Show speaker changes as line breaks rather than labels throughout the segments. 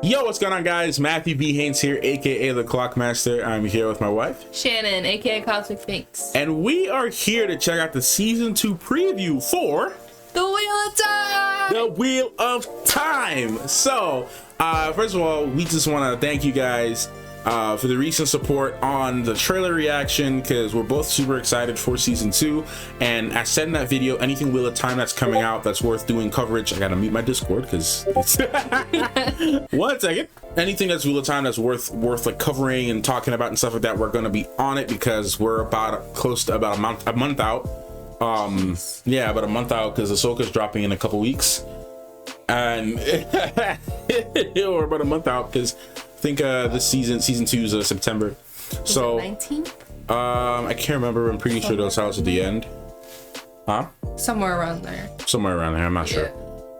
Yo, what's going on, guys? Matthew B. Haynes here, aka the Clockmaster. I'm here with my wife,
Shannon, aka Cosmic Finks.
and we are here to check out the season 2 preview for
The Wheel of Time!
The Wheel of Time. So, first of all, we just want to thank you guys for the recent support on the trailer reaction, because we're both super excited for season 2. And I said in that video, anything Wheel of Time that's coming out that's worth doing coverage, I gotta mute my Discord because it's 1 second. Anything that's Wheel of Time that's worth like covering and talking about and stuff like that, we're gonna be on it, because we're about close to about a month out. Yeah, about a month out, because Ahsoka's dropping in a couple weeks, and we're about a month out because I think this season 2 is September. So
19?
I can't remember. I'm pretty sure those hours at the end. Huh?
Somewhere around there.
Somewhere around there. I'm not sure.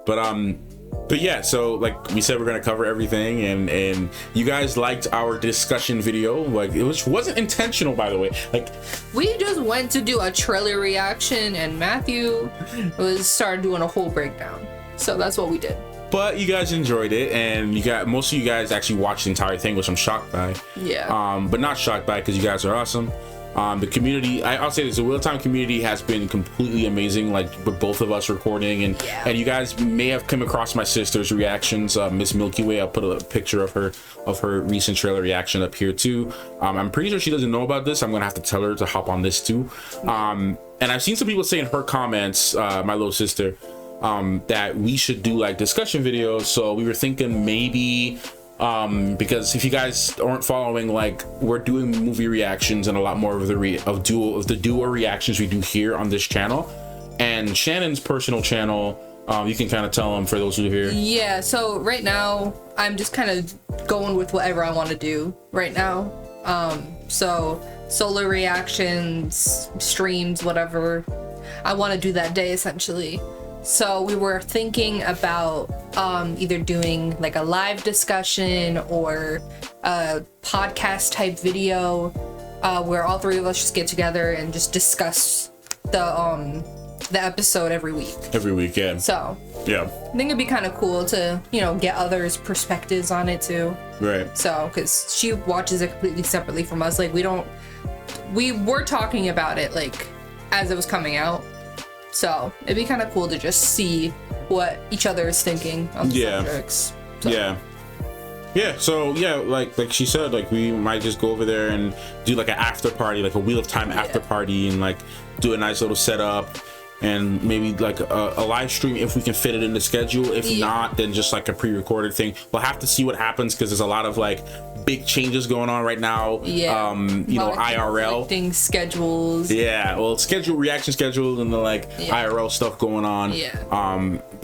But yeah, so like we said, we're gonna cover everything, and you guys liked our discussion video. Like, it wasn't intentional, by the way. Like,
We just went to do a trailer reaction, and Matthew started doing a whole breakdown. So that's what we did.
but you guys enjoyed it, and most of you guys actually watched the entire thing, which I'm shocked by.
Yeah.
But not shocked by, because you guys are awesome. The community, I'll say this, the Wheel of Time community has been completely amazing, like with both of us recording, and you guys may have come across my sister's reactions, Miss Milky Way. I'll put a picture of her recent trailer reaction up here too. I'm pretty sure she doesn't know about this. I'm gonna have to tell her to hop on this too. And I've seen some people say in her comments, my little sister, that we should do like discussion videos. So we were thinking maybe, because if you guys aren't following, like, we're doing movie reactions and a lot more of the duo reactions we do here on this channel, and Shannon's personal channel. You can kind of tell them, for those who are here.
Yeah, so right now, I'm just kind of going with whatever I want to do right now. So solar reactions, streams, whatever I want to do that day, essentially. So we were thinking about either doing like a live discussion or a podcast type video, where all three of us just get together and just discuss the episode every week.
Every weekend.
So
Yeah.
I think it'd be kind of cool to, get others' perspectives on it too.
Right.
So, because she watches it completely separately from us. Like, we were talking about it, like, as it was coming out. So, it'd be kind of cool to just see what each other is thinking on the subjects. So.
Yeah, so yeah, like she said, like, we might just go over there and do like an after party, like a Wheel of Time after party, and like do a nice little setup, and maybe like a live stream if we can fit it in the schedule. If not, then just like a pre-recorded thing. We'll have to see what happens, because there's a lot of like big changes going on right now. IRL
schedules.
Well, reaction schedule, and the like IRL stuff going on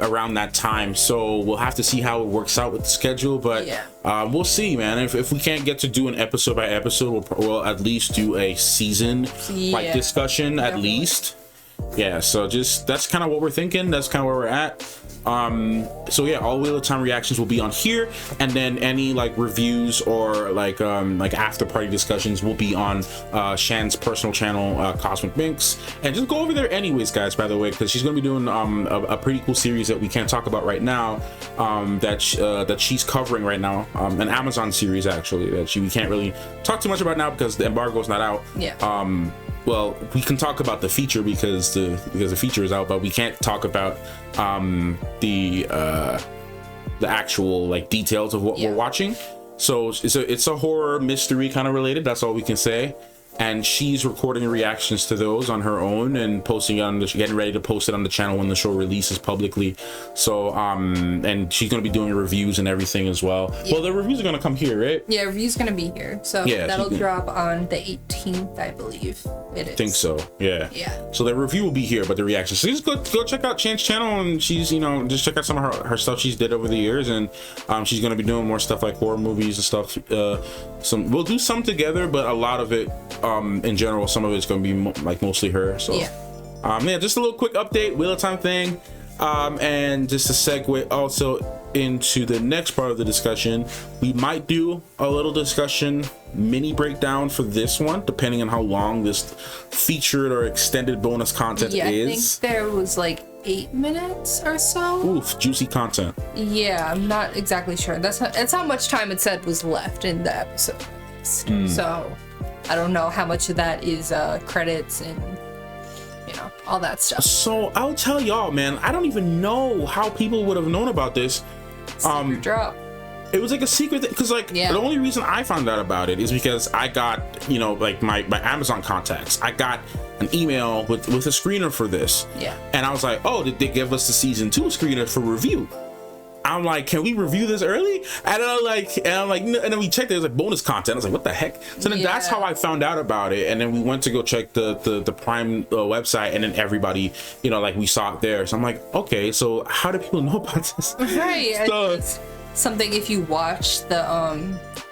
around that time. So we'll have to see how it works out with the schedule, but we'll see, man. If we can't get to do an episode by episode, we'll at least do a season like discussion at least. Yeah, so just that's kind of what we're thinking. That's kind of where we're at. So yeah, all Wheel of Time reactions will be on here, and then any like reviews or like after party discussions will be on Shan's personal channel, Cosmic Binks. And just go over there anyways, guys, by the way, because she's gonna be doing a pretty cool series that we can't talk about right now, that she's covering right now, an Amazon series actually that we can't really talk too much about now because the embargo's not out. Well, we can talk about the feature because the feature is out, but we can't talk about the actual like details of what we're watching. So it's a horror mystery kind of related. That's all we can say. And she's recording reactions to those on her own and posting on getting ready to post it on the channel when the show releases publicly. So and she's gonna be doing reviews and everything as well. Well, the reviews are gonna come here, right?
Yeah, review's gonna be here. So that'll drop on the 18th, I believe. It is.
I think so. Yeah. So the review will be here, but the reaction. So just go check out Shan's channel, and she's just check out some of her stuff she's did over the years, and she's gonna be doing more stuff like horror movies and stuff. We'll do some together, but a lot of it, in general, some of it's gonna be mostly her. So just a little quick update, Wheel of Time thing, and just a segue also into the next part of the discussion. We might do a little discussion mini breakdown for this one, depending on how long this featured or extended bonus content is.
I think there was like 8 minutes or so.
Oof, juicy content.
Yeah, I'm not exactly sure. That's how much time it said was left in the episode. So I don't know how much of that is credits and all that stuff.
So I'll tell y'all, man, I don't even know how people would have known about this.
Secret drop.
It was like a secret thing, because like the only reason I found out about it is because I got, like my Amazon contacts. I got an email with a screener for this.
Yeah.
And I was like, oh, did they give us the season 2 screener for review? I'm like, can we review this early? And I'm like, and then we checked. There's like bonus content. I was like, what the heck? So then that's how I found out about it. And then we went to go check the Prime website, and then everybody, like we saw it there. So I'm like, okay, so how do people know about this?
Right. So, something if you watch the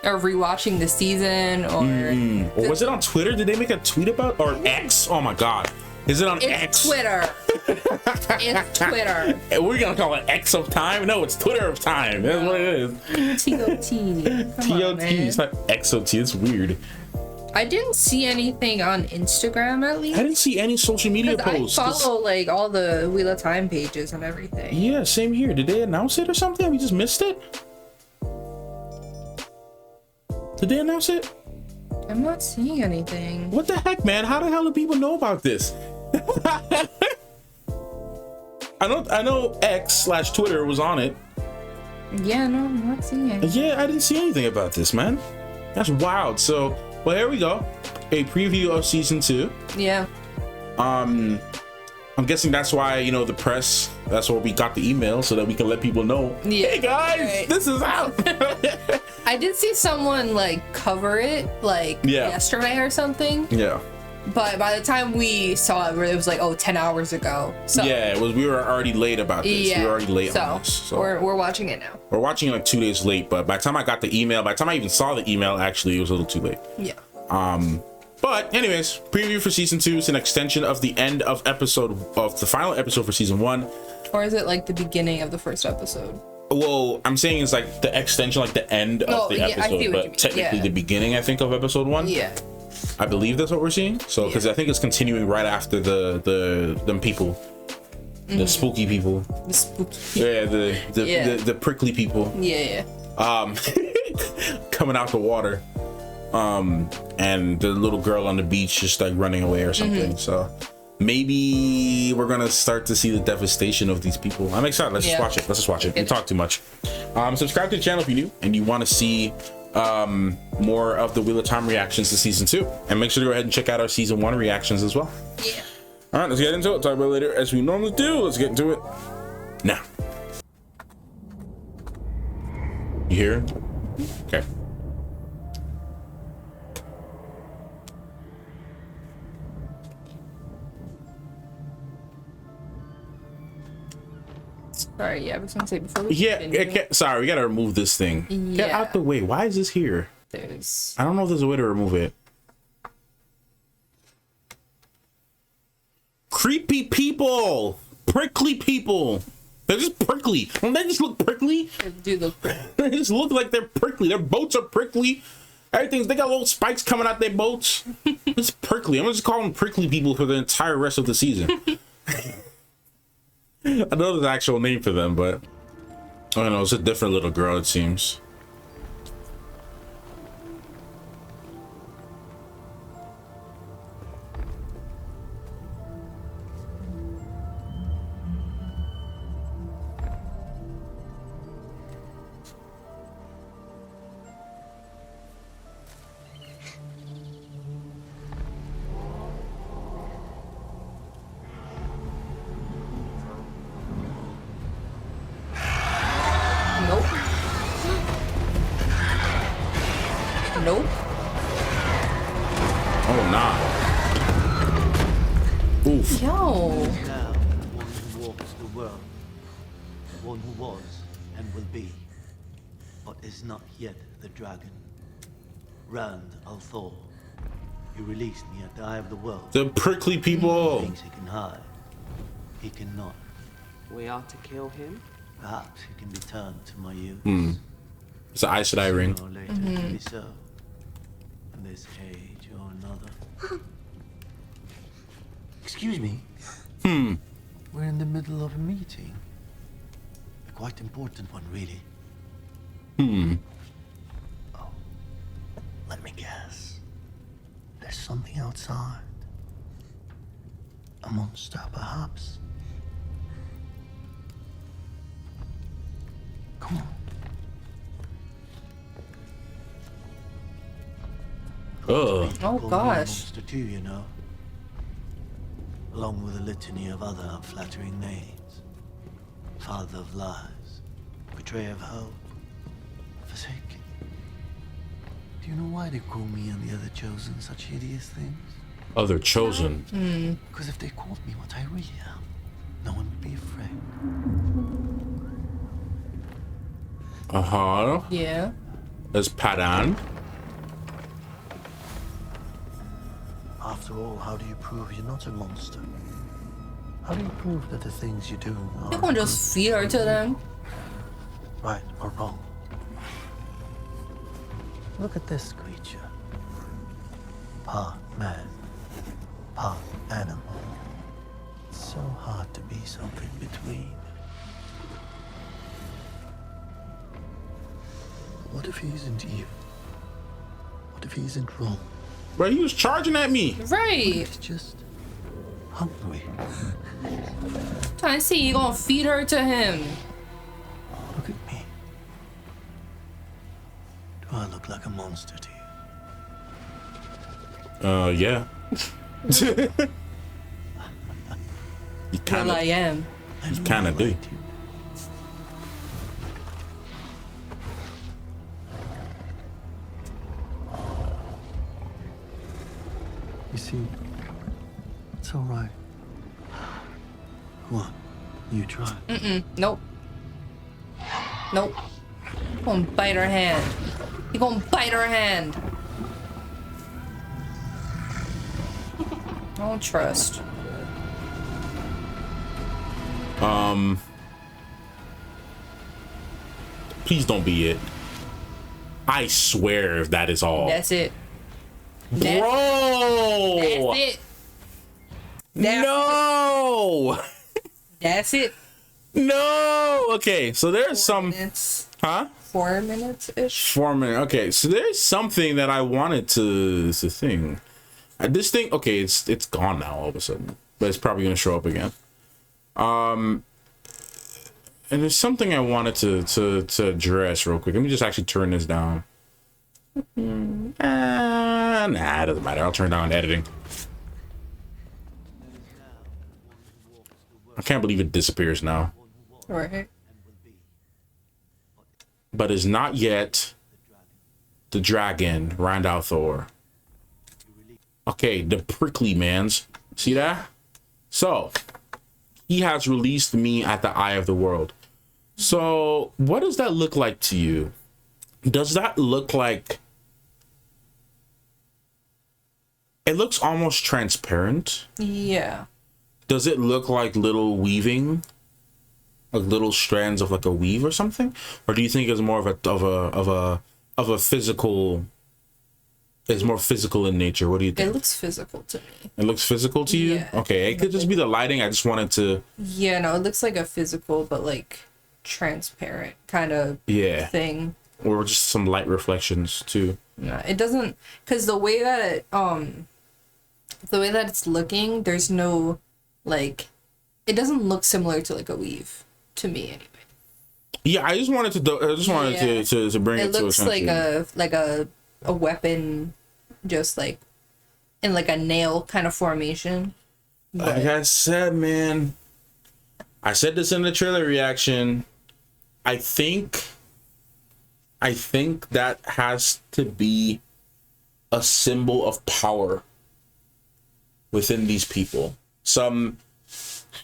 or rewatching the season
or was it on Twitter? Did they make a tweet about or X? Oh my God. Is it on X?
Twitter. It's Twitter.
We're gonna call it X of time? No, it's Twitter of time. That's what it is.
TOT.
TOT. It's not XOT. It's weird.
I didn't see anything on Instagram, at least.
I didn't see any social media posts.
I follow like all the Wheel of Time pages and everything.
Yeah, same here. Did they announce it or something? We just missed it? Did they announce it?
I'm not seeing anything.
What the heck, man? How the hell do people know about this? I know X/Twitter was on it.
Yeah, no, I'm not seeing it.
Yeah, I didn't see anything about this, man. That's wild. So, well, here we go. A preview of season 2.
Yeah.
I'm guessing that's why, the press, that's why we got the email, so that we can let people know. Yeah. Hey guys, this is out.
I did see someone like cover it yesterday or something.
Yeah.
But by the time we saw it was like 10 hours ago. So
yeah, it was. We were already late about this. Yeah. We were already late on this.
So we're watching it now.
We're watching it like 2 days late, but by the time I got the email, by the time I even saw the email, actually, it was a little too late.
Yeah.
But anyways, preview for season 2 is an extension of the end of the final episode for season 1.
Or is it like the beginning of the first episode?
Well, I'm saying it's like the extension, like the end of the episode, but technically the beginning, I think, of episode 1.
Yeah.
I believe that's what we're seeing. So, because I think it's continuing right after them people, the spooky people.
The spooky.
Yeah, the prickly people.
Yeah.
Coming out the water. And the little girl on the beach just like running away or something. So maybe we're gonna start to see the devastation of these people. I'm excited. Let's just watch it. We talk too much. Subscribe to the channel if you're new and you want to see more of the Wheel of Time reactions to season 2, and make sure to go ahead and check out our season 1 reactions as well.
Yeah.
All right, let's get into it. Talk about it later as we normally do. Let's get into it now. You hear? Okay.
Sorry, I was gonna say before we
sorry, we gotta remove this thing. Get out the way. Why is this here? I don't know if there's a way to remove it. Creepy people, prickly people. They're just prickly. Don't they just look prickly?
They do look prickly.
They just look like they're prickly. Their boats are prickly. They got little spikes coming out their boats. It's prickly. I'm gonna just call them prickly people for the entire rest of the season. I know there's an actual name for them, but I don't know. It's a different little girl, it seems.
Nope.
Oh, nah. Oof.
Yo.
Now, one who walks the world, one who was and will be, but is not yet the dragon. Rand al'Thor. He released me at the Eye of the World.
The prickly people.
He thinks he can hide. He cannot.
We are to kill him?
Perhaps he can be turned to my use.
It's an Aes Sedai ring.
Sooner or later it can be so. In this age or another. Excuse me. We're in the middle of a meeting. A quite important one, really. Oh, let me guess. There's something outside. A monster, perhaps. Come on.
Oh
gosh.
Monster too, you know. Along with a litany of other unflattering names. Father of lies, betrayer of hope, forsaken. Do you know why they call me and the other chosen such hideous things?
Other chosen.
Because if they called me what I really am, no one would be afraid.
Yeah.
As Padan.
After all, how do you prove you're not a monster? How do you prove that the things you do are
You can't just feed her to them.
right or wrong? Look at this creature. Part man, part animal. It's so hard to be something between. What if he isn't evil? What if he isn't wrong?
Bro, he was charging at me.
Right.
He's just hungry.
Trying to see you gonna feed her to him.
Look at me. Do I look like a monster to you?
Yeah. You kind
Well, I
of,
am.
you kind of do.
You see, it's all right. Come on, you try.
Nope. Nope. You gonna bite her hand. You gonna bite her hand. I don't trust.
Please don't be it. I swear if that is all.
That's it.
Bro!
That's it.
No!
That's it.
No! Okay, so there's
4
some...
minutes.
Huh?
4 minutes-ish.
4 minutes. Okay, so there's something that I wanted to thing. This thing, okay, it's gone now all of a sudden, but it's probably gonna show up again. And there's something I wanted to address real quick. Let me just actually turn this down. Nah, it doesn't matter. I'll turn down editing. I can't believe it disappears now.
Right.
But is not yet the dragon, Randall Thor. Okay, the prickly mans. See that? So, he has released me at the eye of the world. So, what does that look like to you? Does that look like... It looks almost transparent.
Yeah.
Does it look like little weaving? Like little strands of like a weave or something? Or do you think it's more of a physical... It's more physical in nature. What do you think?
It looks physical to me.
It looks physical to you?
Yeah.
Okay, it could just be the lighting. I just wanted to...
Yeah, no, it looks like a physical, but like transparent kind of thing.
Or just some light reflections too.
No, it doesn't, because the way that it's looking, there's no, like, it doesn't look similar to like a weave to me anyway.
Yeah, I just wanted to to bring it to
looks like a weapon, just like in like a nail kind of formation.
Like I said, man, I said this in the trailer reaction. I think that has to be a symbol of power within these people. Some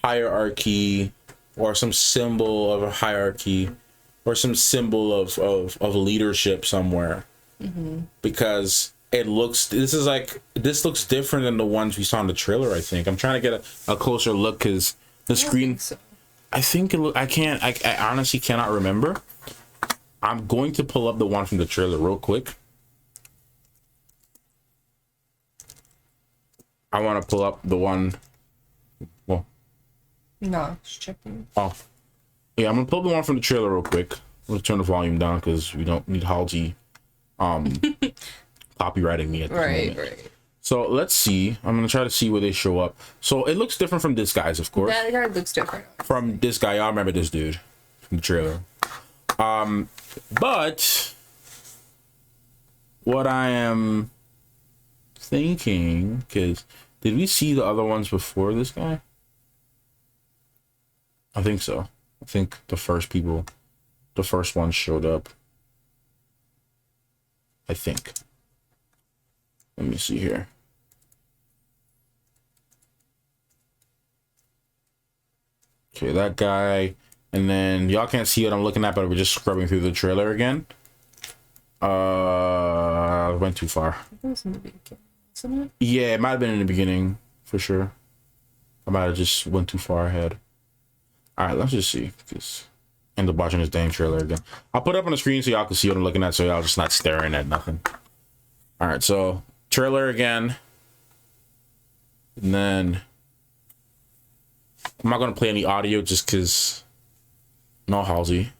hierarchy or some symbol of a hierarchy or some symbol of leadership somewhere. Mm-hmm. Because this looks different than the ones we saw in the trailer, I think. I'm trying to get a closer look because the screen... I think I honestly cannot remember. I'm going to pull up the one from the trailer real quick. I want to pull up the one. Well,
No, just checking.
Oh, yeah. I'm gonna pull the one from the trailer real quick. I'm gonna turn the volume down because we don't need Halsey copywriting me at this moment.
Right.
So let's see. I'm gonna try to see where they show up. So it looks different from this guy's, of course.
That guy looks different.
From this guy, y'all remember this dude from the trailer. But what I am thinking, because did we see the other ones before this guy? I think so. I think the first ones showed up. I think. Let me see here. Okay, that guy. And then y'all can't see what I'm looking at, but we're just scrubbing through the trailer again. I went too far.
That was in the beginning, wasn't it?
Yeah, it might have been in the beginning, for sure. I might have just went too far ahead. Alright, let's just see. Because end up watching this dang trailer again. I'll put it up on the screen so y'all can see what I'm looking at, so y'all just not staring at nothing. Alright, so trailer again. And then I'm not gonna play any audio just because no Halsey.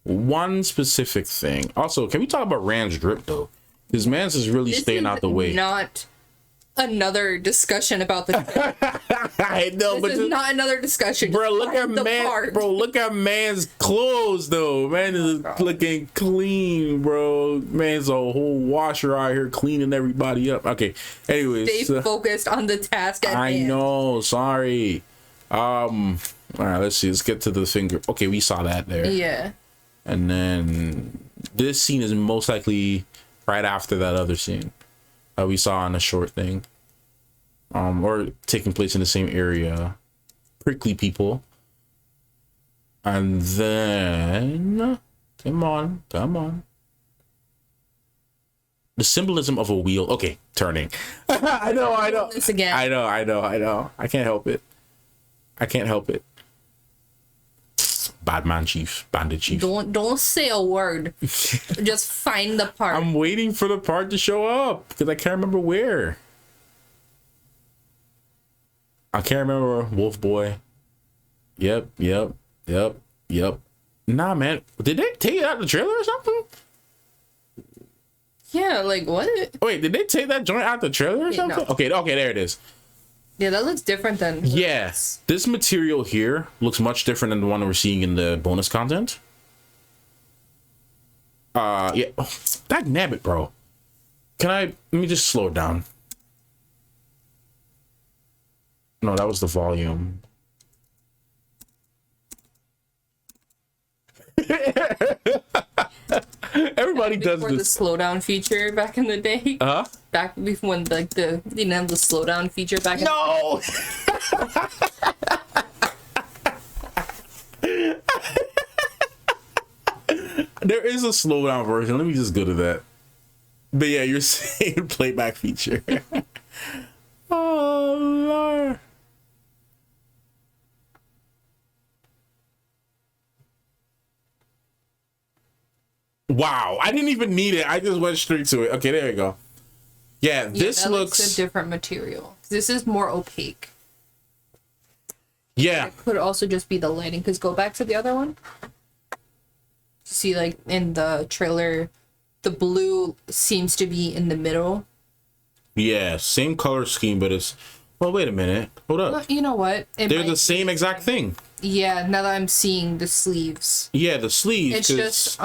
One specific thing. Also, can we talk about Rand's drip though? Because Mans is really staying out the way.
Not another discussion about the
I know, but
this is not another discussion.
Bro, look at man. Bro, look at Man's clothes though. Man is looking clean, bro. Man's a whole washer out here cleaning everybody up. Okay. Anyways,
stay focused on the task at hand.
I know. Sorry. All right. Let's see. Let's get to the finger. Okay, we saw that there.
Yeah.
And then this scene is most likely right after that other scene that we saw in a short thing. Or taking place in the same area. Prickly people. And then come on. The symbolism of a wheel. Okay, turning. I know.
This again.
I know. I can't help it. Bandit chief.
Don't say a word. Just find the part.
I'm waiting for the part to show up because I can't remember where. I can't remember. Wolf Boy. Yep. Nah, man. Did they take it out the trailer or something?
Yeah, like what?
Wait, did they take that joint out the trailer or something?
No.
Okay, there it is.
Yeah, that looks different than
Yes. This material here looks much different than the one we're seeing in the bonus content. Yeah. Oh, that nabbit, bro. Let me just slow it down. No, that was the volume. Everybody does
before
this.
The slowdown feature back in the day. Back before when like the slowdown feature back.
No. There is a slowdown version. Let me just go to that. But yeah, you're saying playback feature. Oh Lord. Wow, I didn't even need it. I just went straight to it. Okay, there we go. Yeah, this looks
a different material. This is more opaque.
Yeah.
It could also just be the lighting. Because go back to the other one. See, like in the trailer, the blue seems to be in the middle.
Yeah, same color scheme, but it's. Well, wait a minute. Hold up.
Well, you know what?
They're the same exact thing.
Yeah, now that I'm seeing the sleeves.
Yeah, the sleeves.
It's just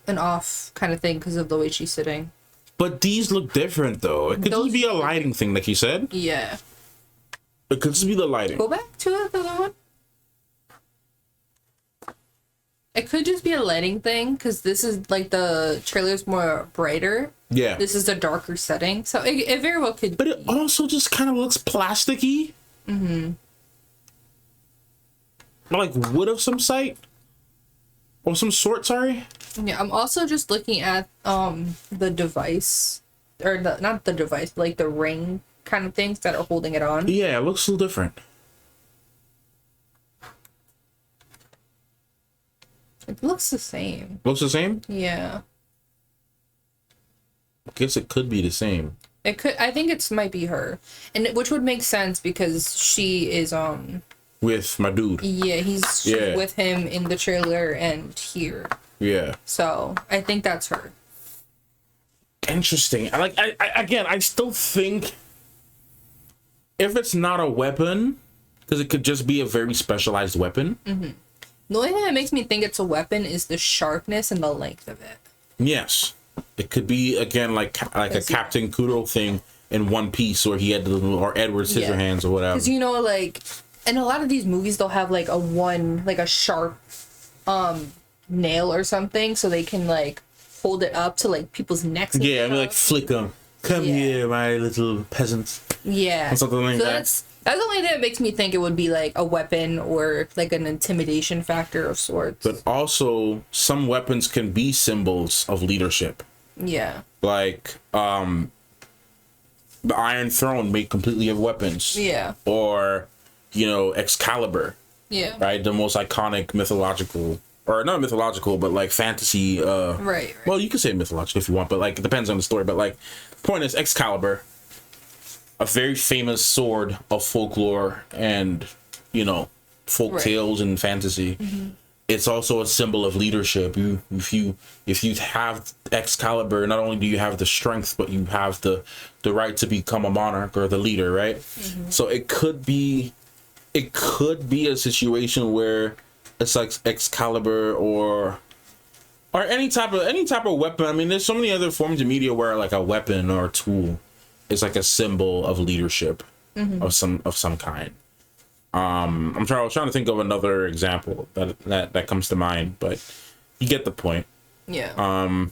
an off kind of thing because of the way she's sitting.
But these look different though. It could just be a lighting thing, like you said.
Yeah.
It could just be the lighting.
Go back to the other one. It could just be a lighting thing because this is like the trailer's more brighter.
Yeah.
This is a darker setting, so it very well could.
But it also just kind of looks plasticky. Mm-hmm. Like wood of some sort. Sorry.
Yeah, I'm also just looking at the device, or not the device, but like the ring kind of things that are holding it on.
Yeah, it looks a little different.
It looks the same.
Looks the same?
Yeah.
I guess it could be the same.
It could. I think it's might be her, and which would make sense because she is
with my dude.
Yeah, she's with him in the trailer and here.
Yeah.
So I think that's her.
Interesting. I still think if it's not a weapon, because it could just be a very specialized weapon.
Mm-hmm. The only thing that makes me think it's a weapon is the sharpness and the length of it.
Yes. It could be, again, like a Captain Kudo thing in One Piece, or he had or Edward Scissorhands or whatever.
Because, you know, like, in a lot of these movies, they'll have, like, a sharp nail or something, so they can, like, hold it up to, like, people's necks.
Yeah, I mean, like, flick them. Come here, my little peasants.
Yeah.
Or something like that.
That's the only thing that makes me think it would be, like, a weapon or, like, an intimidation factor of sorts.
But also, some weapons can be symbols of leadership.
Yeah.
Like, the Iron Throne made completely of weapons.
Yeah.
Or, you know, Excalibur.
Yeah.
Right? The most iconic mythological, or not mythological, but like fantasy.
Right.
Well, you could say mythological if you want, but like it depends on the story. But like, point is, Excalibur, a very famous sword of folklore and, you know, folk tales and fantasy. Mm-hmm. It's also a symbol of leadership. If you have Excalibur, not only do you have the strength, but you have the right to become a monarch or the leader, right? Mm-hmm. So it could be a situation where it's like Excalibur or any type of weapon. I mean, there's so many other forms of media where like a weapon or a tool is like a symbol of leadership of some kind. I was trying to think of another example that comes to mind, but you get the point.
Yeah.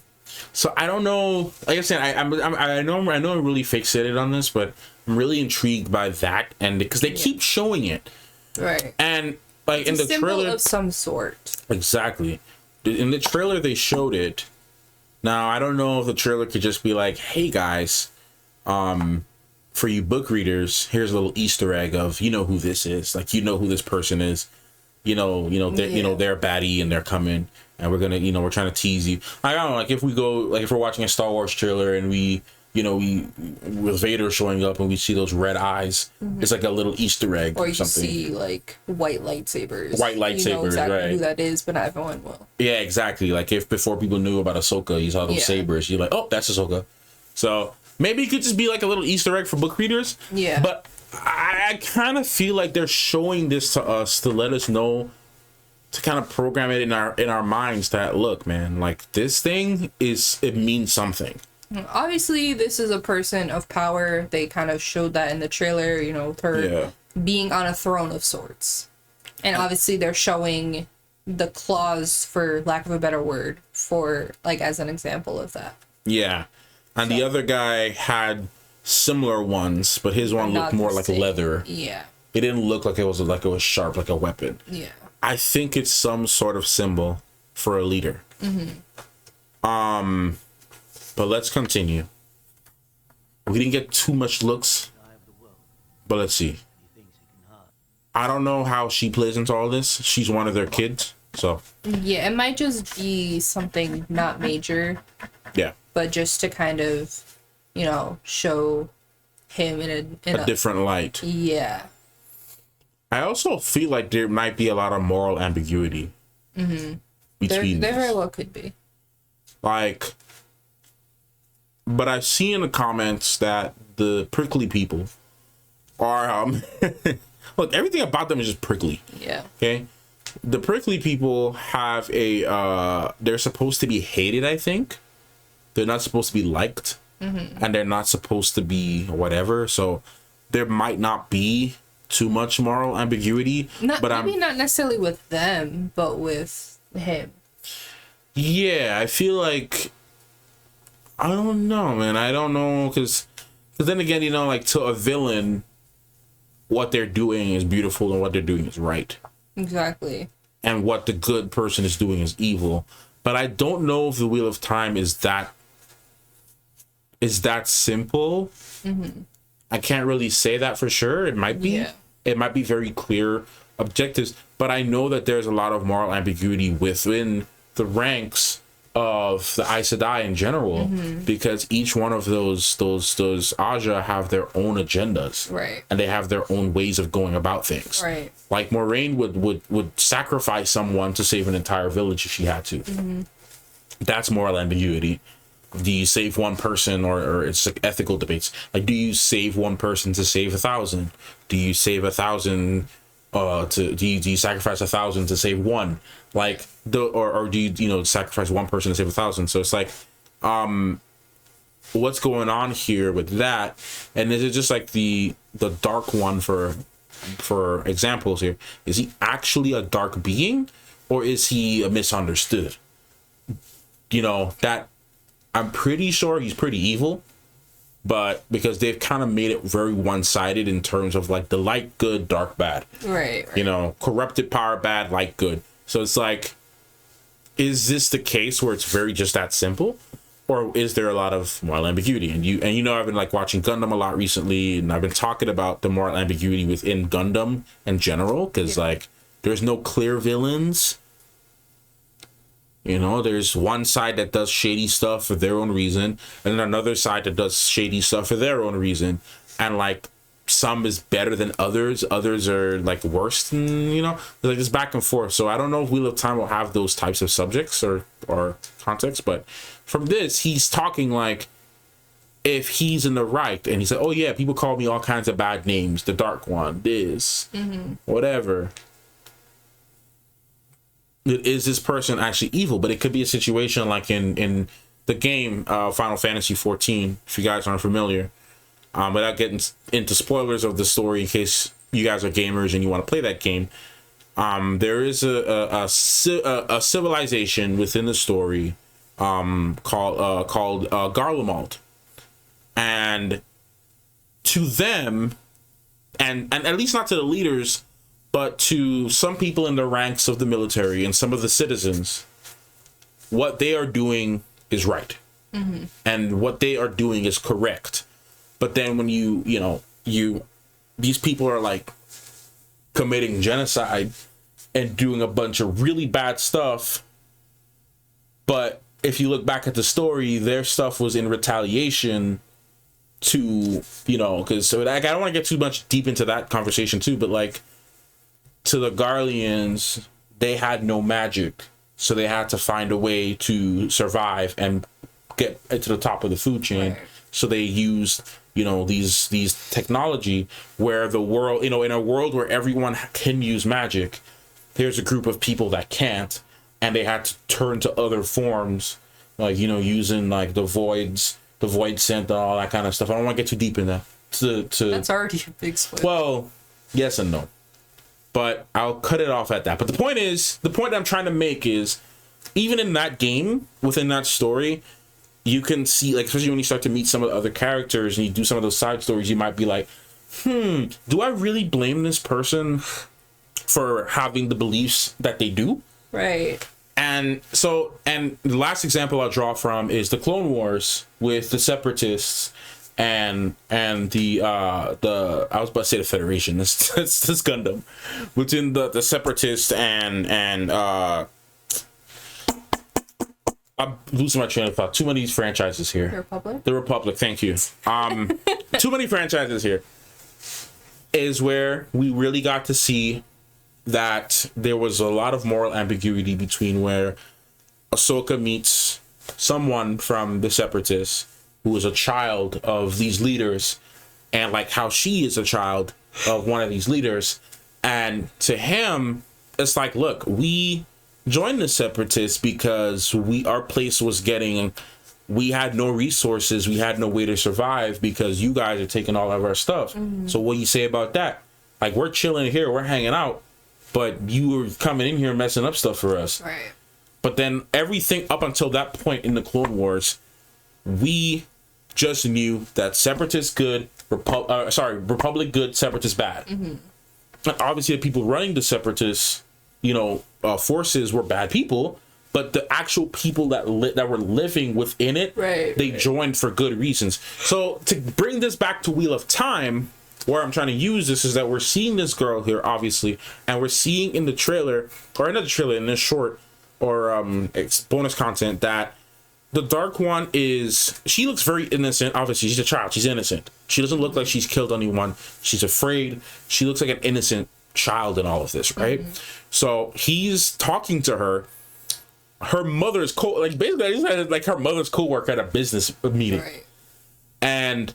So I don't know. Like I said, I know I'm really fixated on this, but I'm really intrigued by that, and because they keep showing it.
Right.
And like
it's
in the trailer
of some sort.
Exactly. In the trailer they showed it. Now I don't know if the trailer could just be like, "Hey guys, for you book readers, here's a little Easter egg of, you know who this is. Like, you know who this person is. You know, they're a baddie and they're coming, and we're gonna, we're trying to tease you." I don't know, like if we're watching a Star Wars trailer and we with Vader showing up and we see those red eyes, it's like a little Easter egg
or you
something.
See like white lightsabers.
You know exactly
right. Who that is, but not everyone will.
Yeah, exactly. Like if before people knew about Ahsoka, you saw those sabers, you're like, oh, that's Ahsoka. So maybe it could just be like a little Easter egg for book readers.
Yeah.
But I kind of feel like they're showing this to us to let us know, to kind of program it in our minds that, look, man, like this thing it means something.
Obviously, this is a person of power. They kind of showed that in the trailer, with her being on a throne of sorts. And obviously, they're showing the claws, for lack of a better word, for, like, as an example of that.
Yeah. And the other guy had similar ones, but his one looked more like leather.
Yeah.
It didn't look like it was sharp, like a weapon.
Yeah.
I think it's some sort of symbol for a leader. Mm-hmm. But let's continue. We didn't get too much looks, but let's see. I don't know how she plays into all this. She's one of their kids, so.
Yeah, it might just be something not major.
Yeah.
But just to kind of, show him in a
different light.
Yeah.
I also feel like there might be a lot of moral ambiguity between
there very well could be.
Like, but I've seen in the comments that the prickly people are look, everything about them is just prickly.
Yeah.
Okay. The prickly people have they're supposed to be hated, I think. They're not supposed to be liked. Mm-hmm. And they're not supposed to be whatever. So there might not be too much moral ambiguity.
Not necessarily with them, but with him.
Yeah, I feel like, I don't know, man. I don't know, because then again, like, to a villain, what they're doing is beautiful and what they're doing is right.
Exactly.
And what the good person is doing is evil. But I don't know if the Wheel of Time is that simple. Mm-hmm. I can't really say that for sure. It might be. Yeah. It might be very clear objectives. But I know that there's a lot of moral ambiguity within the ranks of the Aes Sedai in general, because each one of those Aja have their own agendas,
Right.
and they have their own ways of going about things.
Right.
Like Moraine would sacrifice someone to save an entire village if she had to. That's moral ambiguity. Do you save one person, or it's like ethical debates? Like, do you save one person to save 1,000? Do you save 1,000? Do you sacrifice 1,000 to save one? Like or do you sacrifice one person to save 1,000? So it's like, what's going on here with that? And is it just like the Dark One for examples here? Is he actually a dark being, or is he a misunderstood? That I'm pretty sure he's pretty evil, but because they've kind of made it very one-sided in terms of like the light good, dark bad.
Right.
Corrupted power bad, light good. So it's like, is this the case where it's very just that simple, or is there a lot of moral ambiguity? And I've been like watching Gundam a lot recently, and I've been talking about the moral ambiguity within Gundam in general, because like there's no clear villains. There's one side that does shady stuff for their own reason, and then another side that does shady stuff for their own reason. And like, some is better than others. Others are like worse than, like it's back and forth. So I don't know if Wheel of Time will have those types of subjects or context, but from this, he's talking like if he's in the right, and he said, oh yeah, people call me all kinds of bad names, the Dark One, this, whatever. Is this person actually evil? But it could be a situation like in the game Final Fantasy 14, if you guys aren't familiar. Without getting into spoilers of the story, in case you guys are gamers and you want to play that game, there is a civilization within the story called Garlemald, and to them, and at least not to the leaders, but to some people in the ranks of the military and some of the citizens, what they are doing is right. And what they are doing is correct. But then when these people are like committing genocide and doing a bunch of really bad stuff. But if you look back at the story, their stuff was in retaliation to, because I don't want to get too much deep into that conversation too, but like, to the Garleans, they had no magic, so they had to find a way to survive and get to the top of the food chain. Right. So they used, these technology where the world, in a world where everyone can use magic, there's a group of people that can't, and they had to turn to other forms, like, using like the void scent and all that kind of stuff. I don't want to get too deep in that.
That's already a big switch.
Well, yes and no. But I'll cut it off at that. But the point I'm trying to make is, even in that game, within that story, you can see, like, especially when you start to meet some of the other characters and you do some of those side stories, you might be like, do I really blame this person for having the beliefs that they do?
Right.
And the last example I'll draw from is the Clone Wars with the Separatists and the I was about to say the Federation. This Gundam within the Separatists and I'm losing my train of thought. Too many franchises here. The Republic. Thank you. Too many franchises here. Is where we really got to see that there was a lot of moral ambiguity between where Ahsoka meets someone from the Separatists who is a child of these leaders, and like how she is a child of one of these leaders. And to him, it's like, look, we joined the Separatists because our place was we had no resources, we had no way to survive because you guys are taking all of our stuff. So what do you say about that? Like, we're chilling here, we're hanging out, but you were coming in here messing up stuff for us.
Right.
But then everything up until that point in the Clone Wars, we just knew that Separatists good, Republic good, Separatists bad. And obviously the people running the Separatists, forces were bad people, but the actual people that were living within it, they joined for good reasons. So to bring this back to Wheel of Time, where I'm trying to use this is that we're seeing this girl here, obviously, and we're seeing in the trailer, or not the trailer, in this short, or bonus content that the Dark One she looks very innocent. Obviously, she's a child. She's innocent. She doesn't look like she's killed anyone. She's afraid. She looks like an innocent child in all of this, right? So he's talking to her. Her mother's basically like her mother's co-worker at a business meeting,
Right.
and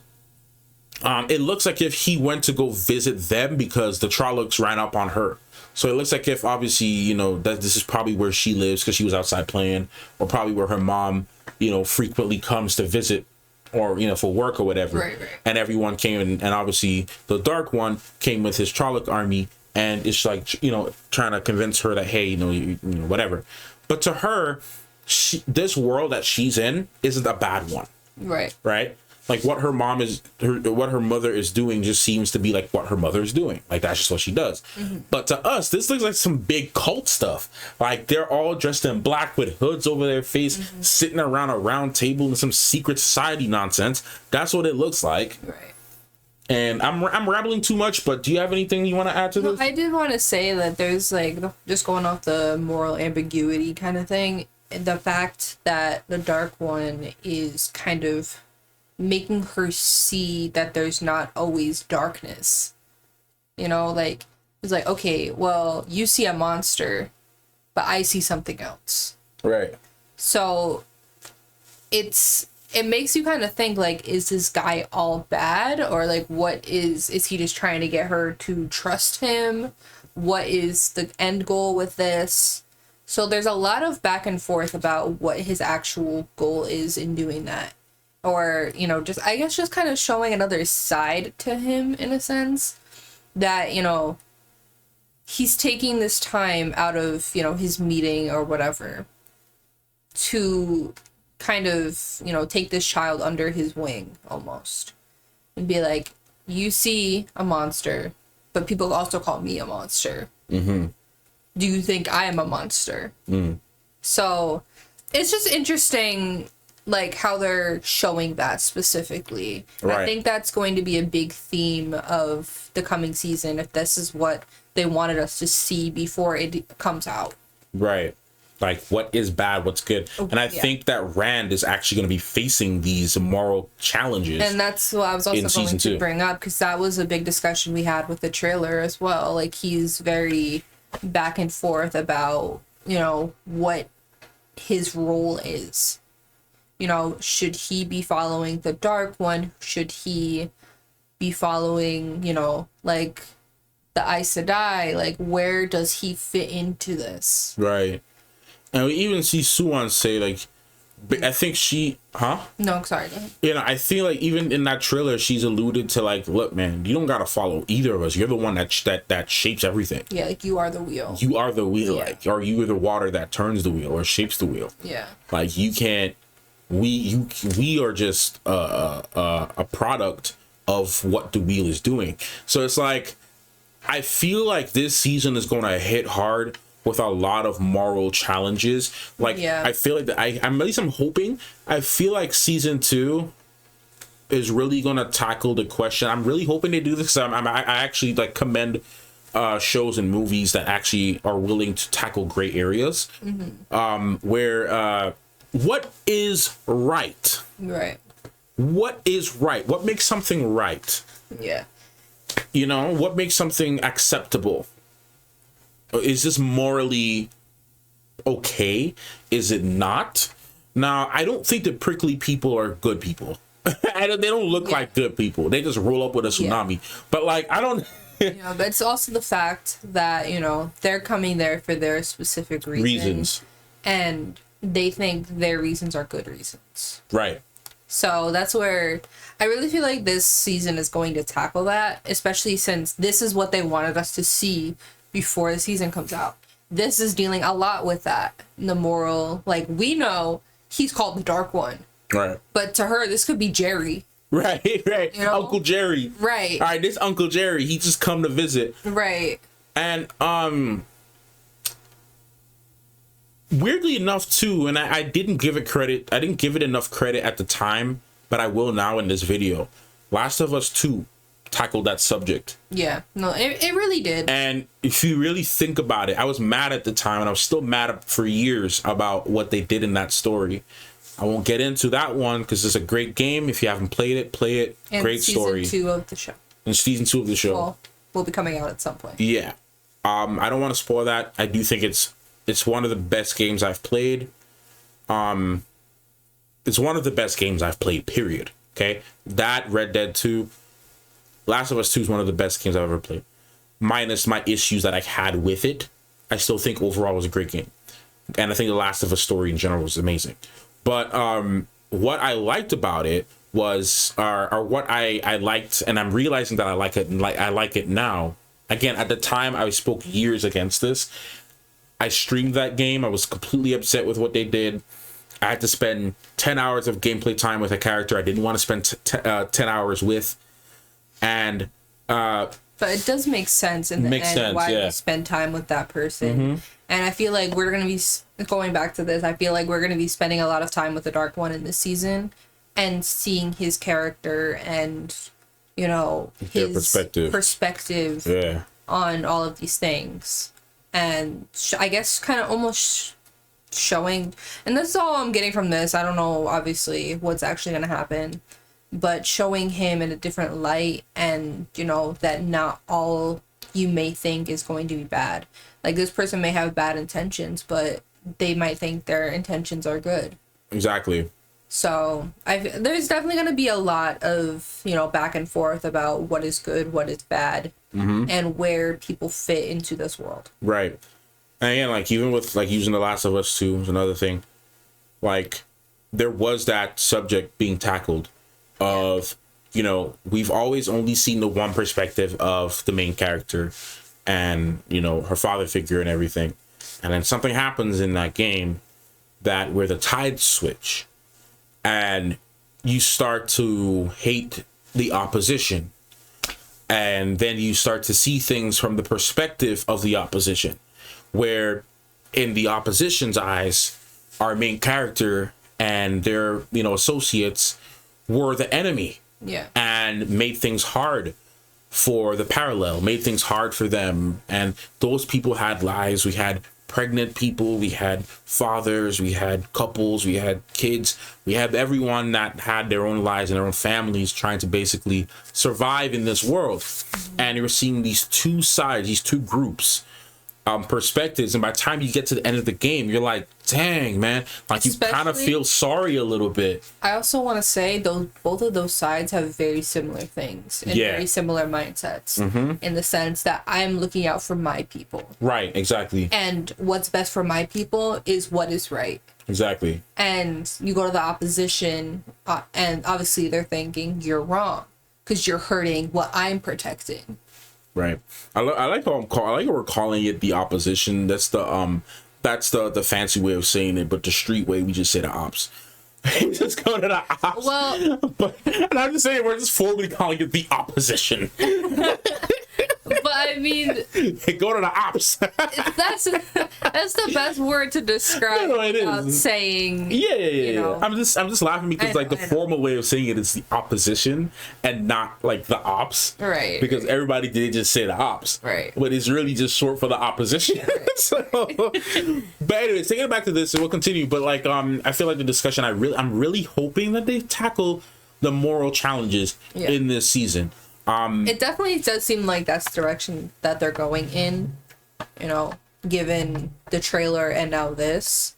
it looks like if he went to go visit them because the Trollocs ran up on her. So it looks like if obviously, you know, that this is probably where she lives because she was outside playing, or probably where her mom, you know, frequently comes to visit, or, you know, for work or whatever.
Right.
And everyone came and obviously the Dark One came with his Trolloc army, and it's like, you know, trying to convince her that, hey, you know, whatever. But to her, this world that she's in isn't a bad one.
Right.
Right? Like what her mother is doing just seems to be like what her mother is doing. Like that's just what she does. But to us, this looks like some big cult stuff. Like they're all dressed in black with hoods over their face, sitting around a round table in some secret society nonsense. That's what it looks like.
Right.
And I'm rambling too much, but do you have anything you want to add to this?
I did want to say that there's like, just going off the moral ambiguity kind of thing, the fact that the Dark One is kind of making her see that there's not always darkness. You know, like, it's like, okay, well, you see a monster, but I see something else.
Right.
So it makes you kind of think, like, is this guy all bad? Or like, what is he just trying to get her to trust him? What is the end goal with this? So there's a lot of back and forth about what his actual goal is in doing that. Or, you know, just, I guess, just kind of showing another side to him in a sense, that, you know, he's taking this time out of, you know, his meeting or whatever to kind of, you know, take this child under his wing almost and be like, you see a monster, but people also call me a monster. Do you think I am a monster? So it's just interesting, like, how they're showing that specifically.
Right.
I think that's going to be a big theme of the coming season, if this is what they wanted us to see before it comes out.
Right. Like, what is bad, what's good. And I think that Rand is actually going to be facing these moral challenges.
And that's what I was also going to bring up, because that was a big discussion we had with the trailer as well. Like, he's very back and forth about, you know, what his role is. You know, should he be following the Dark One? Should he be following, you know, like, the Aes Sedai? Like, where does he fit into this?
Right. And we even see Suan say, like, I think
No, sorry.
You know, I feel like even in that trailer, she's alluded to, like, look, man, you don't got to follow either of us. You're the one that shapes everything.
Yeah, like, you are the wheel.
You are the wheel,
Yeah.
like, or you are the water that turns the wheel or shapes the wheel.
Yeah.
Like, you can't, we are just a product of what the wheel is doing. So it's like, I feel like this season is going to hit hard with a lot of moral challenges. Like,
Yeah.
I feel like I'm hoping, I feel like season 2 is really going to tackle the question. I'm really hoping they do this, because I actually, like, commend shows and movies that actually are willing to tackle gray areas. Where what is right?
Right.
What is right? What makes something right?
Yeah.
You know, what makes something acceptable? Is this morally okay? Is it not? Now, I don't think the prickly people are good people. They don't look like good people. They just roll up with a tsunami. But, like, I don't...
You know, but it's also the fact that, you know, they're coming there for their specific reasons. And they think their reasons are good reasons.
Right.
So that's where I really feel like this season is going to tackle that, especially since this is what they wanted us to see before the season comes out. This is dealing a lot with that. The moral, like, we know he's called the Dark One.
Right.
But to her, this could be Jerry.
Right. You know? Uncle Jerry.
Right.
All right, this Uncle Jerry, he just come to visit.
Right.
And, weirdly enough, too, and I didn't give it credit. I didn't give it enough credit at the time, but I will now in this video. Last of Us 2 tackled that subject.
Yeah, no, it really did.
And if you really think about it, I was mad at the time, and I was still mad for years about what they did in that story. I won't get into that one because it's a great game. If you haven't played it, play it.
And
great story.
Season 2 of the show.
And season 2 of the show.
Well, will be coming out at some point.
Yeah. I don't want to spoil that. I do think it's one of the best games I've played. It's one of the best games I've played, period. Okay? That, Red Dead 2, Last of Us 2 is one of the best games I've ever played. Minus my issues that I had with it, I still think overall it was a great game. And I think the Last of Us story in general was amazing. But what I liked about it was, or what I liked, and I'm realizing that I like it, and I like it now. Again, at the time, I spoke years against this. I streamed that game. I was completely upset with what they did. I had to spend 10 hours of gameplay time with a character I didn't want to spend 10 hours with. And
but it does make sense in the end why you spend time with that person. And I feel like we're going to be, going back to this, I feel like we're going to be spending a lot of time with the Dark One in this season and seeing his character and, you know, his perspective on all of these things. And I guess kind of almost showing, and that's all I'm getting from this. I don't know, obviously, what's actually going to happen, but showing him in a different light and, you know, that not all you may think is going to be bad. Like, this person may have bad intentions, but they might think their intentions are good.
Exactly.
So there's definitely going to be a lot of, you know, back and forth about what is good, what is bad, and where people fit into this world.
Right. And again, like, even with, like, using The Last of Us 2 is another thing. Like, there was that subject being tackled of, you know, we've always only seen the one perspective of the main character and, you know, her father figure and everything. And then something happens in that game that where the tides switch and you start to hate the opposition. And then you start to see things from the perspective of the opposition, where in the opposition's eyes, our main character and their, you know, associates were the enemy.
Yeah.
And made things hard for the parallel, made things hard for them. And those people had lives. We had pregnant people, we had fathers, we had couples, we had kids, we had everyone that had their own lives and their own families trying to basically survive in this world. And you're seeing these two sides, these two groups, perspectives, and by the time you get to the end of the game, you're like, dang, man, like, you kind of feel sorry a little bit.
I also want to say both of those sides have very similar things and very similar mindsets, in the sense that I'm looking out for my people.
Right, exactly.
And what's best for my people is what is right.
Exactly.
And you go to the opposition, and obviously they're thinking you're wrong because you're hurting what I'm protecting. Right.
I like how I like how we're calling it the opposition. That's the fancy way of saying it, but the street way, we just say the ops. Just go to the ops.
Well,
and I'm just saying we're just formally calling it the opposition.
But I mean,
go to the ops.
that's the best word to describe without saying.
Yeah. You know. I'm just laughing because the formal way of saying it is the opposition and not like the ops.
Right.
Because everybody did just say the ops.
Right.
But it's really just short for the opposition. Right. So, but anyways, taking it back to this, and we'll continue. But like, I feel like the discussion, I'm really hoping that they tackle the moral challenges in this season.
It definitely does seem like that's the direction that they're going in, you know, given the trailer and now this.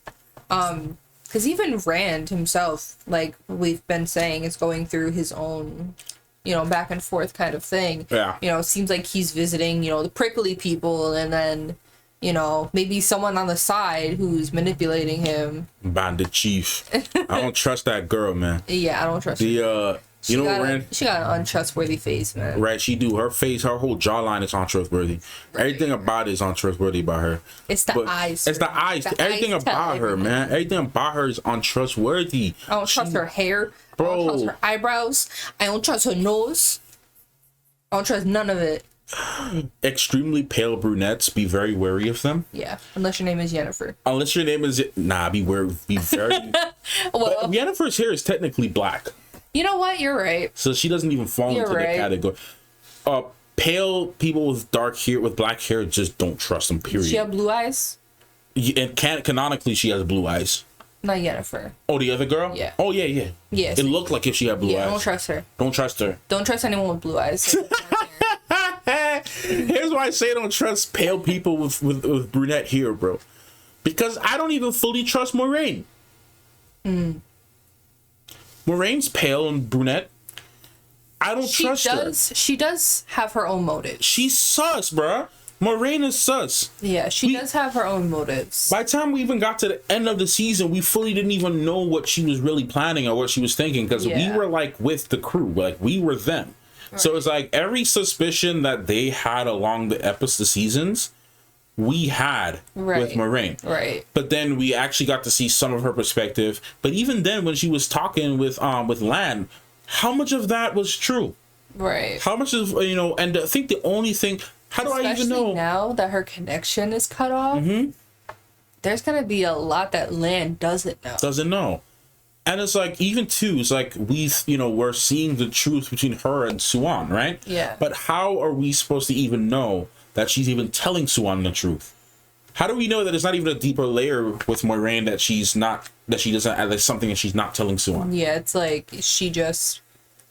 Because even Rand himself, like we've been saying, is going through his own, you know, back and forth kind of thing.
Yeah.
You know, it seems like he's visiting, you know, the prickly people, and then, you know, maybe someone on the side who's manipulating him.
Bandit Chief. I don't trust that girl, man.
Yeah, I don't trust her.
You know what, Rand?
She got an untrustworthy face, man.
Right, she do. Her face, her whole jawline is untrustworthy. Right. Everything about it is untrustworthy about her.
It's the eyes.
It's the eyes. Everything about her, man. Everything about her is untrustworthy.
I don't trust her hair.
Bro.
I don't trust her eyebrows. I don't trust her nose. I don't trust none of it.
Extremely pale brunettes, be very wary of them.
Yeah, unless your name is Yennefer.
Unless your name is... Nah, be wary. Be very...
Well,
but Yennefer's hair is technically black.
You know what? You're right.
So she doesn't even fall into the category. pale people with dark hair, with black hair, just don't trust them. Period.
She have blue eyes.
And canonically, she has blue eyes.
Not Yennefer.
Oh, the other girl?
Yeah.
Oh, yeah, yeah.
Yes.
It looked like if she had blue eyes.
Don't trust her.
Don't trust her.
Don't trust anyone with blue eyes.
Here's why I say don't trust pale people with brunette hair, bro. Because I don't even fully trust Moiraine. Moraine's pale and brunette. I don't trust her.
She does have her own motives.
She's sus, bruh. Moiraine is sus.
Yeah, she does have her own motives.
By the time we even got to the end of the season, we fully didn't even know what she was really planning or what she was thinking, because we were like with the crew, like we were them. Right. So it's like every suspicion that they had along the seasons, we had with Moiraine.
Right.
But then we actually got to see some of her perspective. But even then, when she was talking with Lan, how much of that was true?
Right.
How much of, and I think the only thing, how do I even know?
Now that her connection is cut off, there's going to be a lot that Lan doesn't know. And it's like, even too, it's like we're seeing the truth between her and Siuan, right? Yeah.
But how are we supposed to even know that she's even telling Siuan the truth? How do we know that it's not even a deeper layer with Moiraine that she doesn't, that's something that she's not telling Siuan?
Yeah, it's like she just,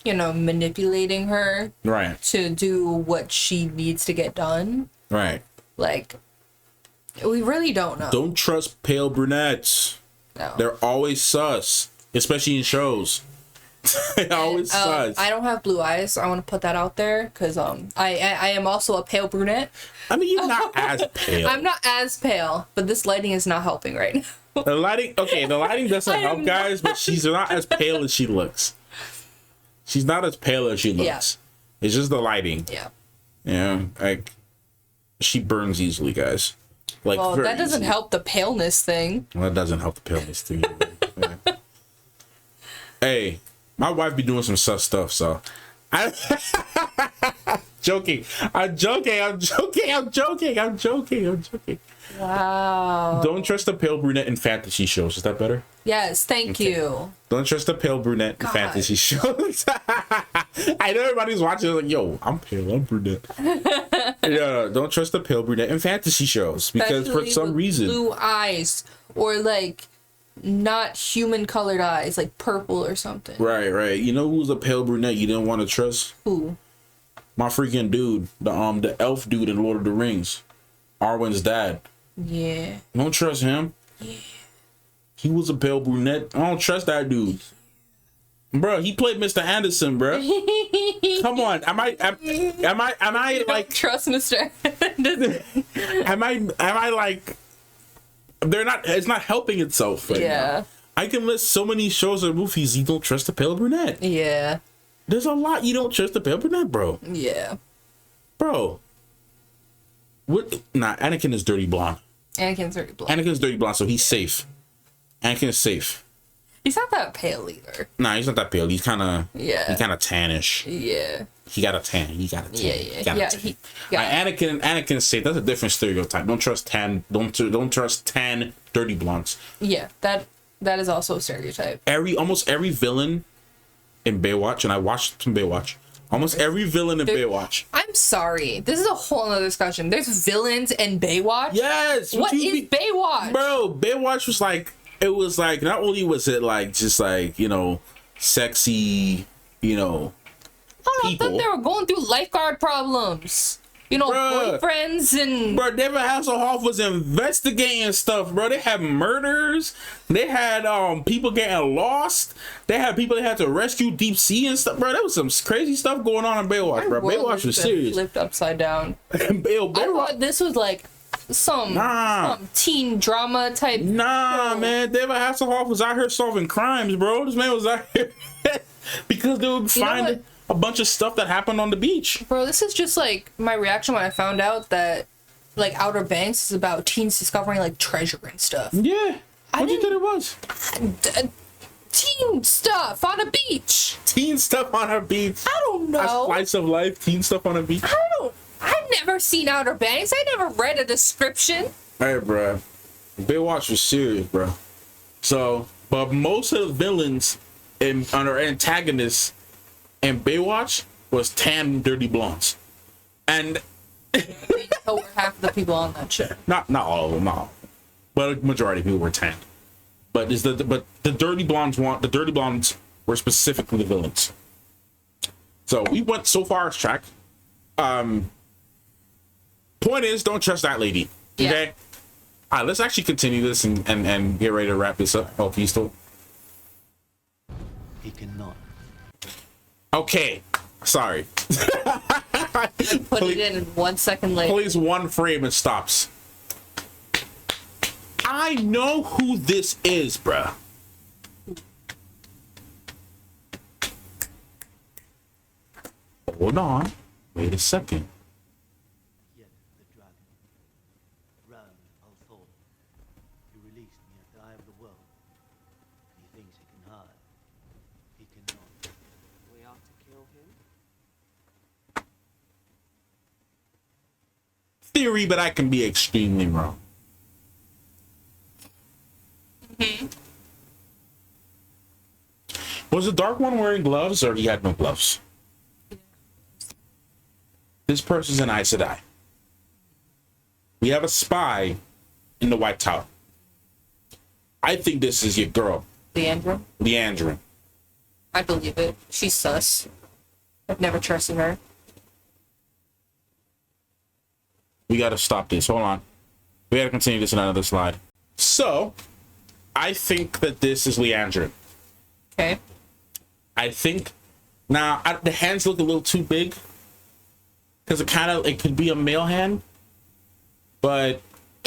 manipulating her.
Right.
To do what she needs to get done.
Right.
Like, we really don't know.
Don't trust pale brunettes.
No.
They're always sus, especially in shows. Always sus.
I don't have blue eyes. I want to put that out there because I am also a pale brunette.
I mean, you're not as pale.
I'm not as pale, but this lighting is not helping right now.
The lighting doesn't help, guys, but she's not as pale as she looks. She's not as pale as she looks. Yeah. It's just the lighting.
Yeah.
Yeah, like she burns easily, guys. Like,
well, that doesn't help the paleness thing.
Well, that doesn't help the paleness thing. Yeah. Hey, my wife be doing some sus stuff, so I'm joking.
Wow.
Don't trust a pale brunette in fantasy shows. Is that better?
Yes, thank you.
Don't trust a pale brunette in fantasy shows. I know everybody's watching like, yo, I'm pale, I'm brunette. Yeah, don't trust a pale brunette in fantasy shows because
especially
for some reason,
blue eyes or like not human colored eyes, like purple or something.
Right. You know who's a pale brunette you didn't want to trust?
Who?
My freaking dude, the elf dude in Lord of the Rings, Arwen's dad.
Yeah.
Don't trust him.
Yeah.
He was a pale brunette. I don't trust that dude. Bro, he played Mr. Anderson, bro. Come on. Am I like
trust Mr. Anderson?
am I like it's not helping itself right now. I can list so many shows or movies you don't trust a pale brunette.
Yeah.
There's a lot you don't trust a pale brunette, bro.
Yeah.
Bro. What? Nah, Anakin is dirty blonde.
Anakin's dirty blonde,
so he's safe. Anakin is safe.
He's not that pale either.
Nah, he's not that pale. He's kind of
He's
kind of tannish.
Yeah.
He got a tan.
Yeah.
Anakin is safe. That's a different stereotype. Don't trust tan. Don't trust tan dirty blondes.
Yeah, that is also a stereotype.
Almost every villain in Baywatch, and I watched some Baywatch. Almost every villain in Baywatch.
I'm sorry. This is a whole other discussion. There's villains in Baywatch?
Yes.
What is Baywatch?
Bro, Baywatch was like, it was like, not only was it like, just like, sexy, people.
I thought they were going through lifeguard problems. Boyfriends and...
Bro, David Hasselhoff was investigating stuff, bro. They had murders. They had people getting lost. They had people they had to rescue deep sea and stuff, bro. There was some crazy stuff going on in Baywatch, bro. Baywatch was serious.
Flipped upside down. I thought this was like some teen drama type.
Nah, man. David Hasselhoff was out here solving crimes, bro. This man was out here because they would find a bunch of stuff that happened on the beach.
Bro, this is just like my reaction when I found out that like Outer Banks is about teens discovering like treasure and stuff.
Yeah. What do you think it was?
Teen stuff on a beach.
Teen stuff on a beach.
I don't know.
A slice of life. Teen stuff on a beach.
I've never seen Outer Banks. I never read a description.
Hey, bro. Baywatch was serious, bro. So, but most of the villains and our antagonists in Baywatch was tan, dirty blondes. And
So we're half of the people on that ship.
not all of them, no, but a majority of people were tanned. But the dirty blondes were specifically the villains. So we went so far as track. Point is, don't trust that lady.
Yeah.
Okay. All right, let's actually continue this and get ready to wrap this up. Oh, Peaceful.
He cannot.
Okay. Sorry.
Put it in 1 second later.
Plays one frame and stops. I know who this is, bruh. Hold on. Wait a second.
Yet the dragon, Rand Althor, he released me at the eye of the world. He thinks he can hide. He cannot.
We are to kill him?
Theory, but I can be extremely wrong. Was the Dark One wearing gloves, or he had no gloves? This person's an Aes Sedai. We have a spy in the White Tower. I think this is your girl,
Leandra.
Leandrin.
I believe it. She's sus. I've never trusted her.
We gotta stop this. Hold on. We gotta continue this in another slide. So, I think that this is Leandrin.
Okay.
I think now the hands look a little too big because it could be a male hand, but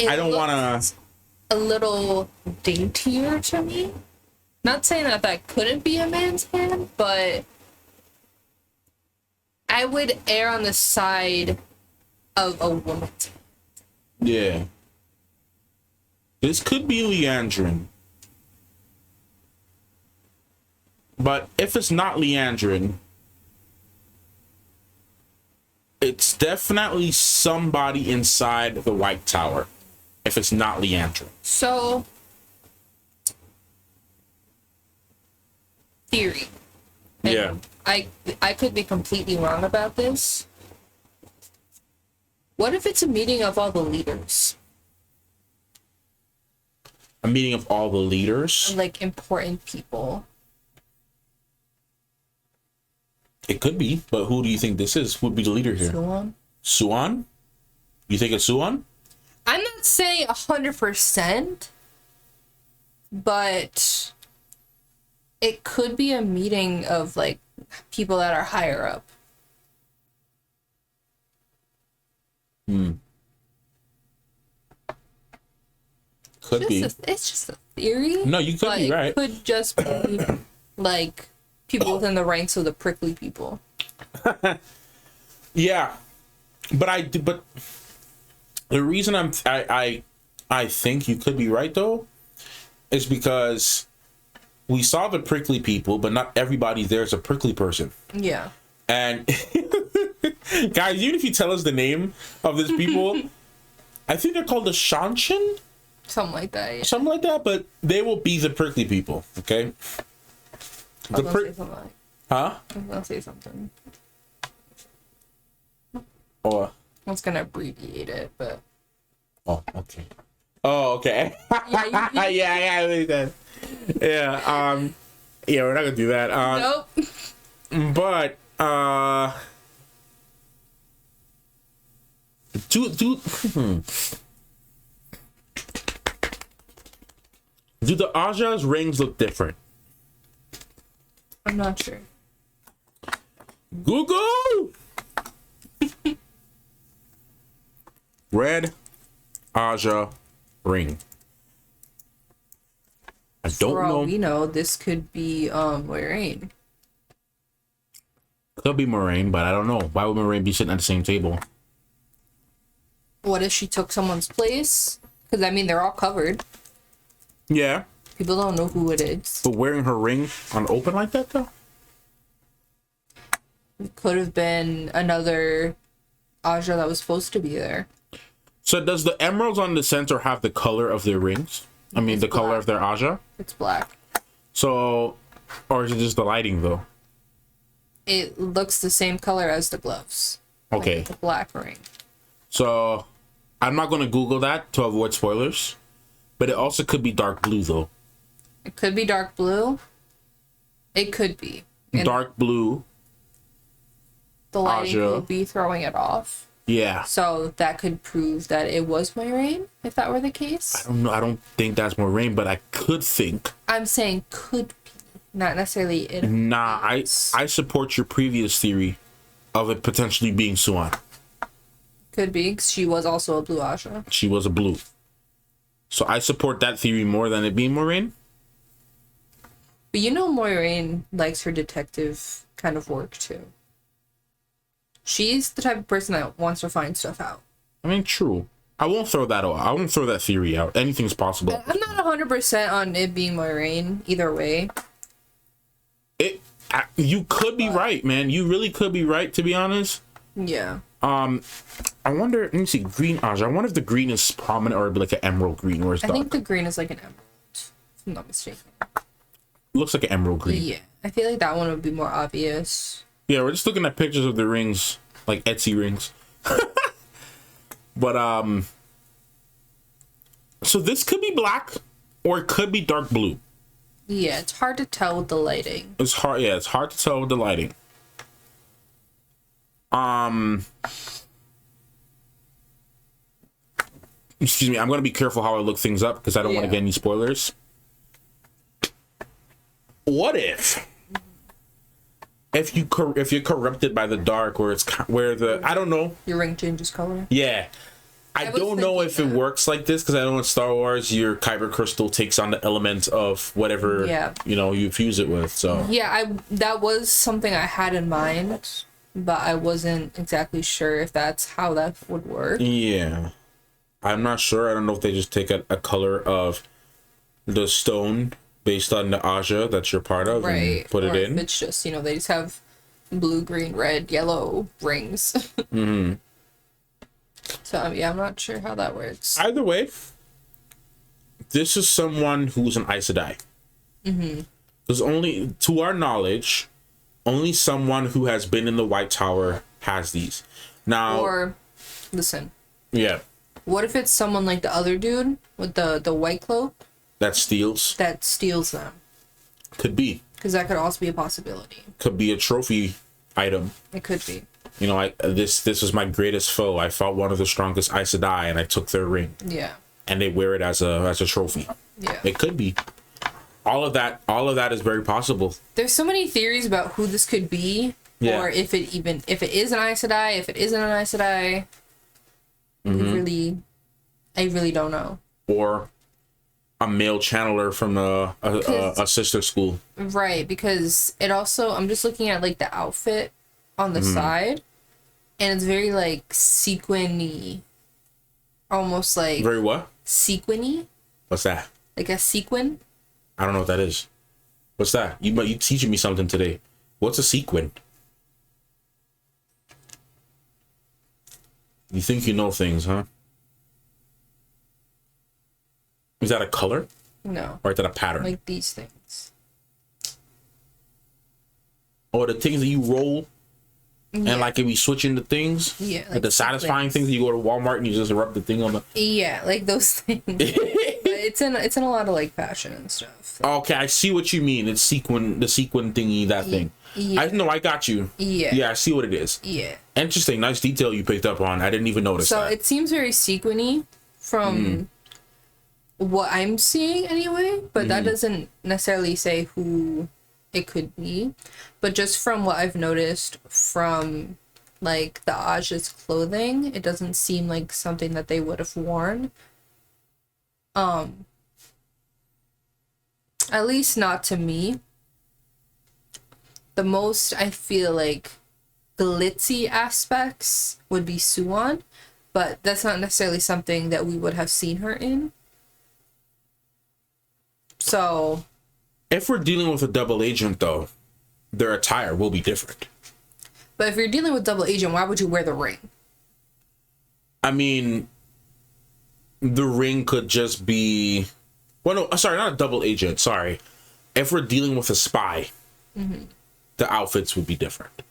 I don't want to.
A little daintier to me. Not saying that that couldn't be a man's hand, but I would err on the side of a woman's hand.
Yeah, this could be Leandrin, but if it's not Leandrin, it's definitely somebody inside the White Tower. If it's not Leandrin.
So, theory. And
Yeah.
I could be completely wrong about this. What if it's a meeting of all the leaders?
A meeting of all the leaders.
Like important people.
It could be, but who do you think this is? Who would be the leader here?
Suan?
Suan? You think it's Suan?
I'm not saying 100%, but it could be a meeting of like people that are higher up.
Could be.
It's just a theory.
No, you could
but
be right.
It could just be like people within the ranks of the prickly people.
Yeah, but the reason I think you could be right though is because we saw the prickly people, but not everybody there is a prickly person.
Yeah.
And guys, even if you tell us the name of these people, I think they're called the Shanshin,
Something like that. Yeah.
something like that. But they will be the prickly people. Okay.
I was gonna say something.
Huh?
I was gonna say something.
Or
I was gonna abbreviate it, but
oh, okay. Oh, okay.
yeah,
yeah, yeah, we're not gonna do that.
nope.
But do the Aja's rings look different?
I'm not sure.
Google red Aja ring. I don't
For all
know.
we know, this could be Moiraine.
Could be Moraine, but I don't know. Why would Moraine be sitting at the same table?
What if she took someone's place? Because I mean, they're all covered.
Yeah,
People don't know who it is.
but wearing her ring on open like that though.
It could have been another Aja that was supposed to be there.
So does the emeralds on the center have the color of their rings? I mean, the color
black.
of their Aja?
It's black.
So, or is it just the lighting though?
It looks the same color as the gloves.
Okay.
Like the black ring.
So I'm not going to Google that to avoid spoilers, but it also could be dark blue though.
It could be dark blue. It could be. And
dark blue.
the lighting
Aja.
could be throwing it off.
Yeah.
So that could prove that it was Moiraine, if that were the case.
I don't know. I don't think that's Moiraine, but I could think.
I'm saying could be, not necessarily it.
Nah, I support your previous theory of it potentially being Suan.
Could be, 'cause she was also a blue Aja.
She was a blue. So I support that theory more than it being Moiraine.
But you know Moiraine likes her detective kind of work too. She's the type of person that wants to find stuff out.
I mean, true. I won't throw that out. I won't throw that theory out. Anything's possible.
I'm not 100% on it being Moiraine either way.
You could be right, man. You really could be right, to be honest.
Yeah.
I wonder. Let me see. Green Aja. I wonder if the green is prominent or like an emerald green, or it's
I
dark.
think the green is like an emerald, if I'm not mistaken.
Looks like an emerald green.
Yeah. I feel like that one would be more obvious.
Yeah, we're just looking at pictures of the rings, like Etsy rings. But so this could be black, or it could be dark blue.
Yeah, it's hard to tell with the lighting.
It's hard. Yeah, it's hard to tell with the lighting. Excuse me. I'm gonna be careful how I look things up because I don't want to get any spoilers. What if you're corrupted by the dark, or it's where the I don't know.
Your ring changes color.
Yeah. I don't know if it works like this because I know in Star Wars your kyber crystal takes on the element of whatever you fuse it with. So
yeah, that was something I had in mind, but I wasn't exactly sure if that's how that would work.
Yeah, I'm not sure. I don't know if they just take a color of the stone based on the Aja that you're part of and put it in.
It's just they just have blue, green, red, yellow rings.
Mm-hmm.
So yeah, I'm not sure how that works.
Either way, this is someone who's an Aes Sedai.
Mm-hmm.
Because only, to our knowledge, only someone who has been in the White Tower has these. Now,
or listen.
Yeah.
What if it's someone like the other dude with the white cloak
that steals
them?
Could be.
Because that could also be a possibility.
Could be a trophy item.
It could be.
This was my greatest foe. I fought one of the strongest Aes Sedai, and I took their ring.
Yeah.
And they wear it as a trophy.
Yeah.
It could be. All of that is very possible.
There's so many theories about who this could be, or if it is an Aes Sedai, if it isn't an Aes Sedai.
Mm-hmm.
I really don't know.
Or a male channeler from a sister school.
Right, because it also, I'm just looking at like the outfit on the side, and it's very like sequiny, almost like
very what?
Sequiny.
What's that?
Like a sequin.
I don't know what that is. What's that? You teaching me something today. What's a sequin? You think you know things, huh? Is that a color?
No.
Or is that a pattern?
Like these things.
Oh, the things that you roll. Yeah. And like if we switch into things, like the satisfying things, you go to Walmart and you just rub the thing on the.
Yeah, like those things. But it's in a lot of like fashion and stuff.
Okay, I see what you mean. It's the sequin thingy, that thing. Yeah. I got you. Yeah. Yeah, I see what it is.
Yeah.
Interesting, nice detail you picked up on. I didn't even notice that.
So it seems very sequiny from what I'm seeing anyway, but that doesn't necessarily say who it could be. But just from what I've noticed from like the Aja's clothing, it doesn't seem like something that they would have worn. At least not to me. The most I feel like glitzy aspects would be Suan, but that's not necessarily something that we would have seen her in. So
if we're dealing with a double agent though, their attire will be different.
But if you're dealing with double agent, why would you wear the ring?
I mean, the ring could just be... Well, no, sorry, not a double agent, sorry. If we're dealing with a spy, the outfits would be different.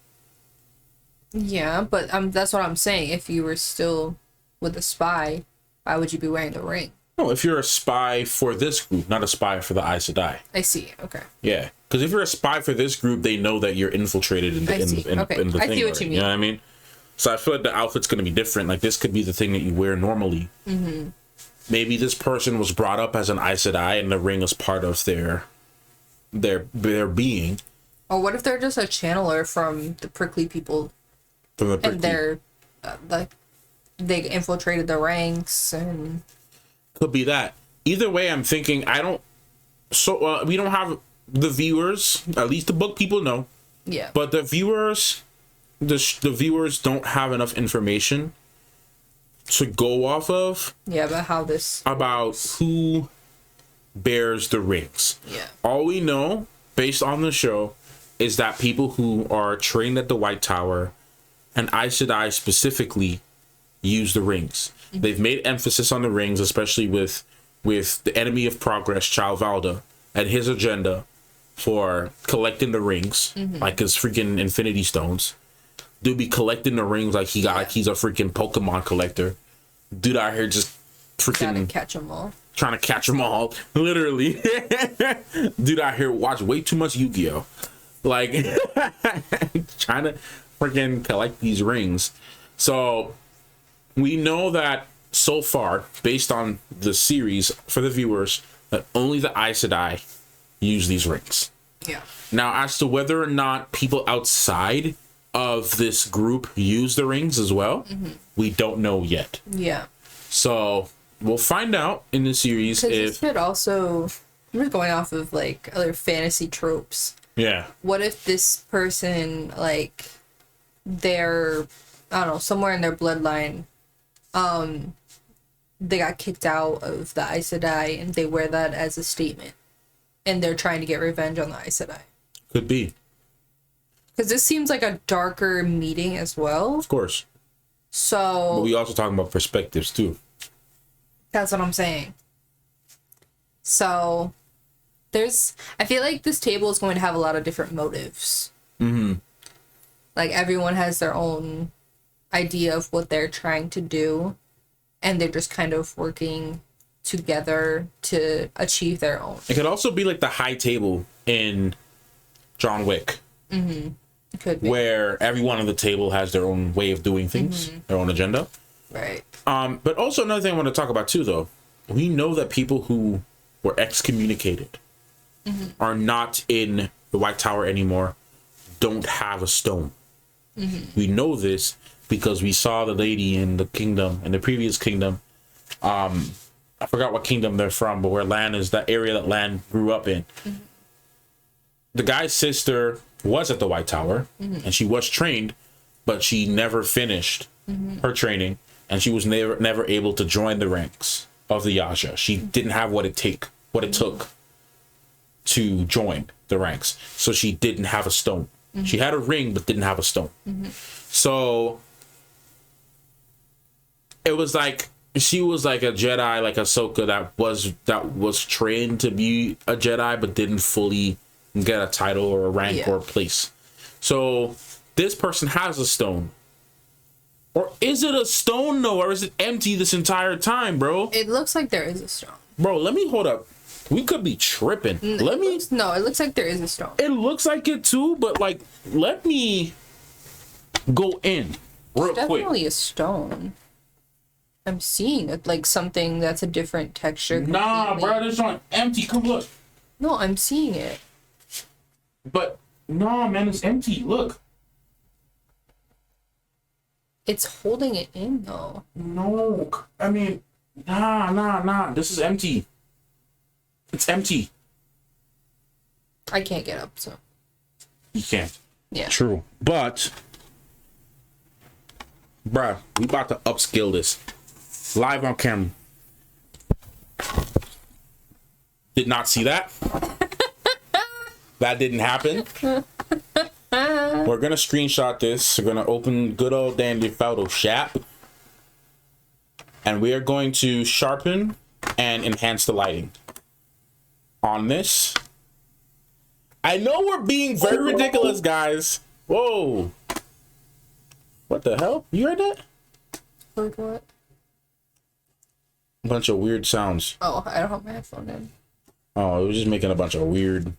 Yeah, but that's what I'm saying. If you were still with a spy, why would you be wearing the ring?
No, if you're a spy for this group, not a spy for the Aes Sedai.
I see. Okay.
Yeah, because if you're a spy for this group, they know that you're infiltrated in the, in the
Okay.
thing.
I see what you mean.
You know what I mean? So I feel like the outfit's going to be different. Like, this could be the thing that you wear normally. Mm-hmm. Maybe this person was brought up as an Aes Sedai, and the ring is part of their being.
Or what if they're just a channeler from the prickly people,
From the
and they're like they infiltrated the ranks and.
Could be that. Either way, I'm thinking we don't have the viewers. At least the book people know.
Yeah.
But the viewers, the viewers don't have enough information to go off of.
Yeah, about
who bears the rings.
Yeah.
All we know, based on the show, is that people who are trained at the White Tower, and Aes Sedai specifically, use the rings. Mm-hmm. They've made emphasis on the rings, especially with the enemy of progress, Child Valda, and his agenda for collecting the rings, like his freaking Infinity Stones. Dude be collecting the rings like he's a freaking Pokemon collector. Dude out here just freaking
trying to catch them all,
literally. Dude out here watch way too much Yu-Gi-Oh, like trying to freaking collect these rings. So we know that so far, based on the series, for the viewers, that only the Aes Sedai use these rings.
Yeah.
Now, as to whether or not people outside of this group use the rings as well, we don't know yet.
Yeah.
So we'll find out in the series if
this could also. We're going off of like other fantasy tropes.
Yeah.
What if this person, like, they're, I don't know, somewhere in their bloodline, they got kicked out of the Aes Sedai and they wear that as a statement, and they're trying to get revenge on the Aes Sedai.
Could be.
Because this seems like a darker meeting as well.
Of course.
So.
But we also talking about perspectives too.
That's what I'm saying. So, I feel like this table is going to have a lot of different motives. Mm-hmm. Like, everyone has their own idea of what they're trying to do, and they're just kind of working together to achieve their own.
It could also be like the high table in John Wick.
Mm-hmm. It could be.
Where everyone on the table has their own way of doing things, their own agenda.
Right.
But also another thing I want to talk about too, though. We know that people who were excommunicated are not in the White Tower anymore, don't have a stone. We know this because we saw the lady in the kingdom, in the previous kingdom. I forgot what kingdom they're from, but where Lan is, that area that Lan grew up in. The guy's sister was at the White Tower, and she was trained, but she never finished her training, and she was never able to join the ranks of the Yaja. She didn't have what it took to join the ranks, so she didn't have a stone. She had a ring, but didn't have a stone. So it was like she was like a Jedi, like Ahsoka, that was trained to be a Jedi, but didn't fully get a title or a rank or a place. So this person has a stone. Or is it a stone, though? Or is it empty this entire time, bro?
It looks like there is a stone.
Bro, let me hold up. We could be tripping.
It looks like there is a stone.
It looks like it too, but like, let me go in real quick.
Definitely a stone. I'm seeing it like something that's a different texture.
Nah, bro, this one empty. Come look.
No, I'm seeing it.
But no, man, it's empty. Look.
It's holding it in though.
No, I mean, nah. This is empty. It's empty.
I can't get up, so.
You can't.
Yeah.
True. But, bruh, we about to upscale this. Live on camera. Did not see that. That didn't happen. We're gonna screenshot this. We're gonna open good old dandy Photoshop. And we are going to sharpen and enhance the lighting on this. I know we're being very ridiculous, guys. Whoa. What the hell? You heard that?
Like what?
A bunch of weird sounds.
Oh, I don't have my headphone in.
Oh, it was just making a bunch of weird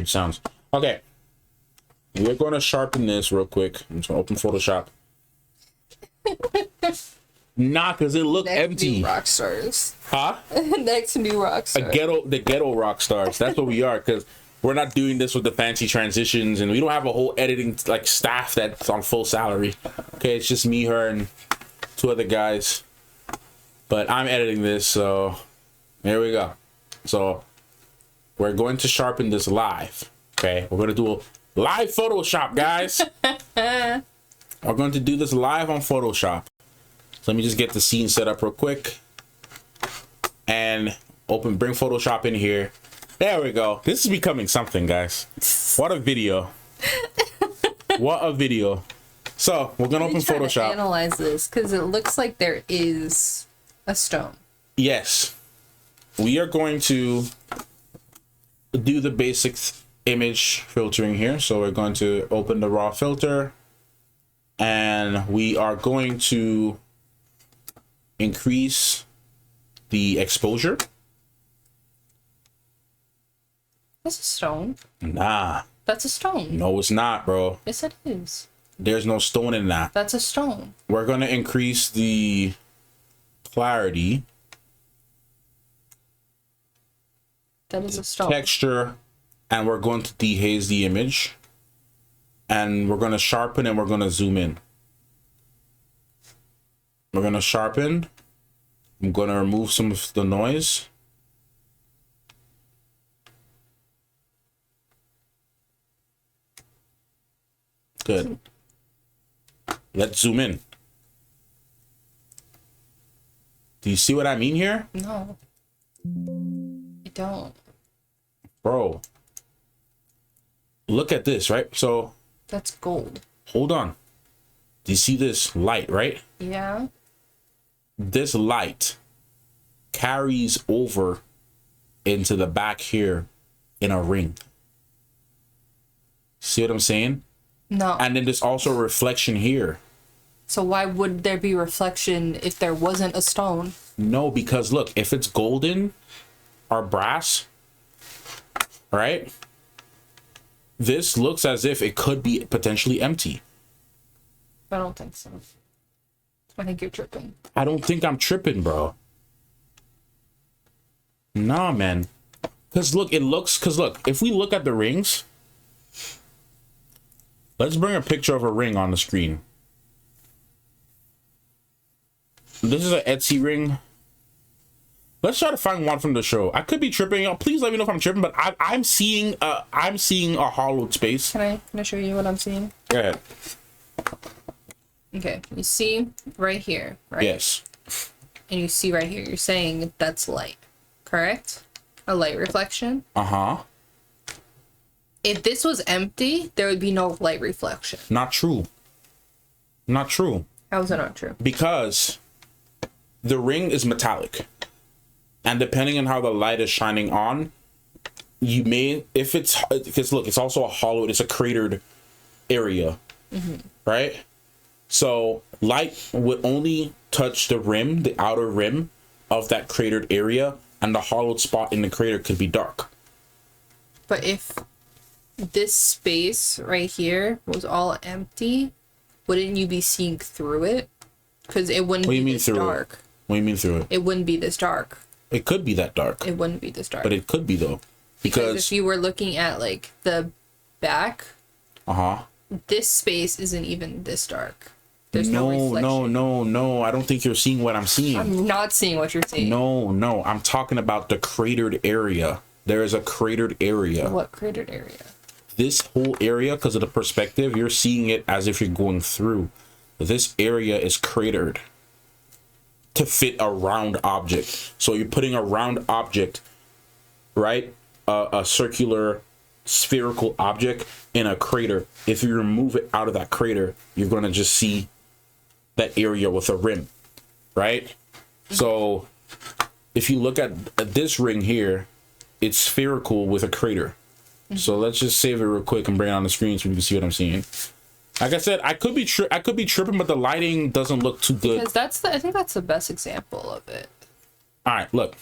sounds. Okay. We're going to sharpen this real quick. I'm just going to open Photoshop. Nah, because it looked empty.
New rock stars.
Huh?
Next new rock stars.
The ghetto rock stars. That's what we are, because we're not doing this with the fancy transitions, and we don't have a whole editing like staff that's on full salary. Okay, it's just me, her, and 2 other guys. But I'm editing this, so here we go. So we're going to sharpen this live. Okay, we're going to do a live Photoshop, guys. We're going to do this live on Photoshop. So let me just get the scene set up real quick and bring Photoshop in here. There we go. This is becoming something, guys. What a video. What a video. So we're going to open Photoshop.
Analyze this because it looks like there is a stone.
Yes. We are going to do the basic image filtering here. So we're going to open the raw filter and we are going to increase the exposure.
That's a stone.
Nah.
That's a stone.
No, it's not, bro.
Yes, it is.
There's no stone in that.
That's a stone.
We're going to increase the clarity.
That is a stone.
Texture, and we're going to dehaze the image. And we're going to sharpen and we're going to zoom in. We're going to sharpen. I'm going to remove some of the noise. Good. Let's zoom in. Do you see what I mean here?
No. I don't.
Bro. Look at this, right? So.
That's gold.
Hold on. Do you see this light, right?
Yeah.
This light carries over into the back here in a ring. See what I'm saying?
No.
And then there's also a reflection here.
So why would there be reflection if there wasn't a stone?
No, because look, if it's golden or brass, right? This looks as if it could be potentially empty.
I don't think so. I think you're tripping.
I don't think I'm tripping, bro. Nah, man. Because look, if we look at the rings, let's bring a picture of a ring on the screen. This is an Etsy ring. Let's try to find one from the show. I could be tripping. Please let me know if I'm tripping, but I'm seeing a hollowed space.
Can I show you what I'm seeing?
Go ahead.
Okay, you see right here, right?
Yes.
And you see right here, you're saying that's light, correct? A light reflection?
Uh-huh.
If this was empty, there would be no light reflection.
Not true. Not true.
How is that not true?
Because the ring is metallic. And depending on how the light is shining on, you may, if it's, because look, it's also a hollowed, it's a cratered area, right? So light would only touch the rim, the outer rim of that cratered area, and the hollowed spot in the crater could be dark.
But if this space right here was all empty, wouldn't you be seeing through it? Because it wouldn't be this dark.
What do you mean through it?
It wouldn't be this dark.
It could be that dark.
It wouldn't be this dark.
But it could be though.
Because if you were looking at like the back, this space isn't even this dark. There's no reflection.
No. I don't think you're seeing what I'm seeing.
I'm not seeing what you're seeing.
No. I'm talking about the cratered area. There is a cratered area.
What cratered area?
This whole area, because of the perspective, you're seeing it as if you're going through. This area is cratered to fit a round object. So you're putting a round object, right? A circular spherical object in a crater. If you remove it out of that crater, you're going to just see that area with a rim, right? So if you look at this ring here, it's spherical with a crater. So let's just save it real quick and bring it on the screen so we can see what I'm seeing. Like I said, I could be tripping, but the lighting doesn't look too good.
Because I think that's the best example of it.
All right, look.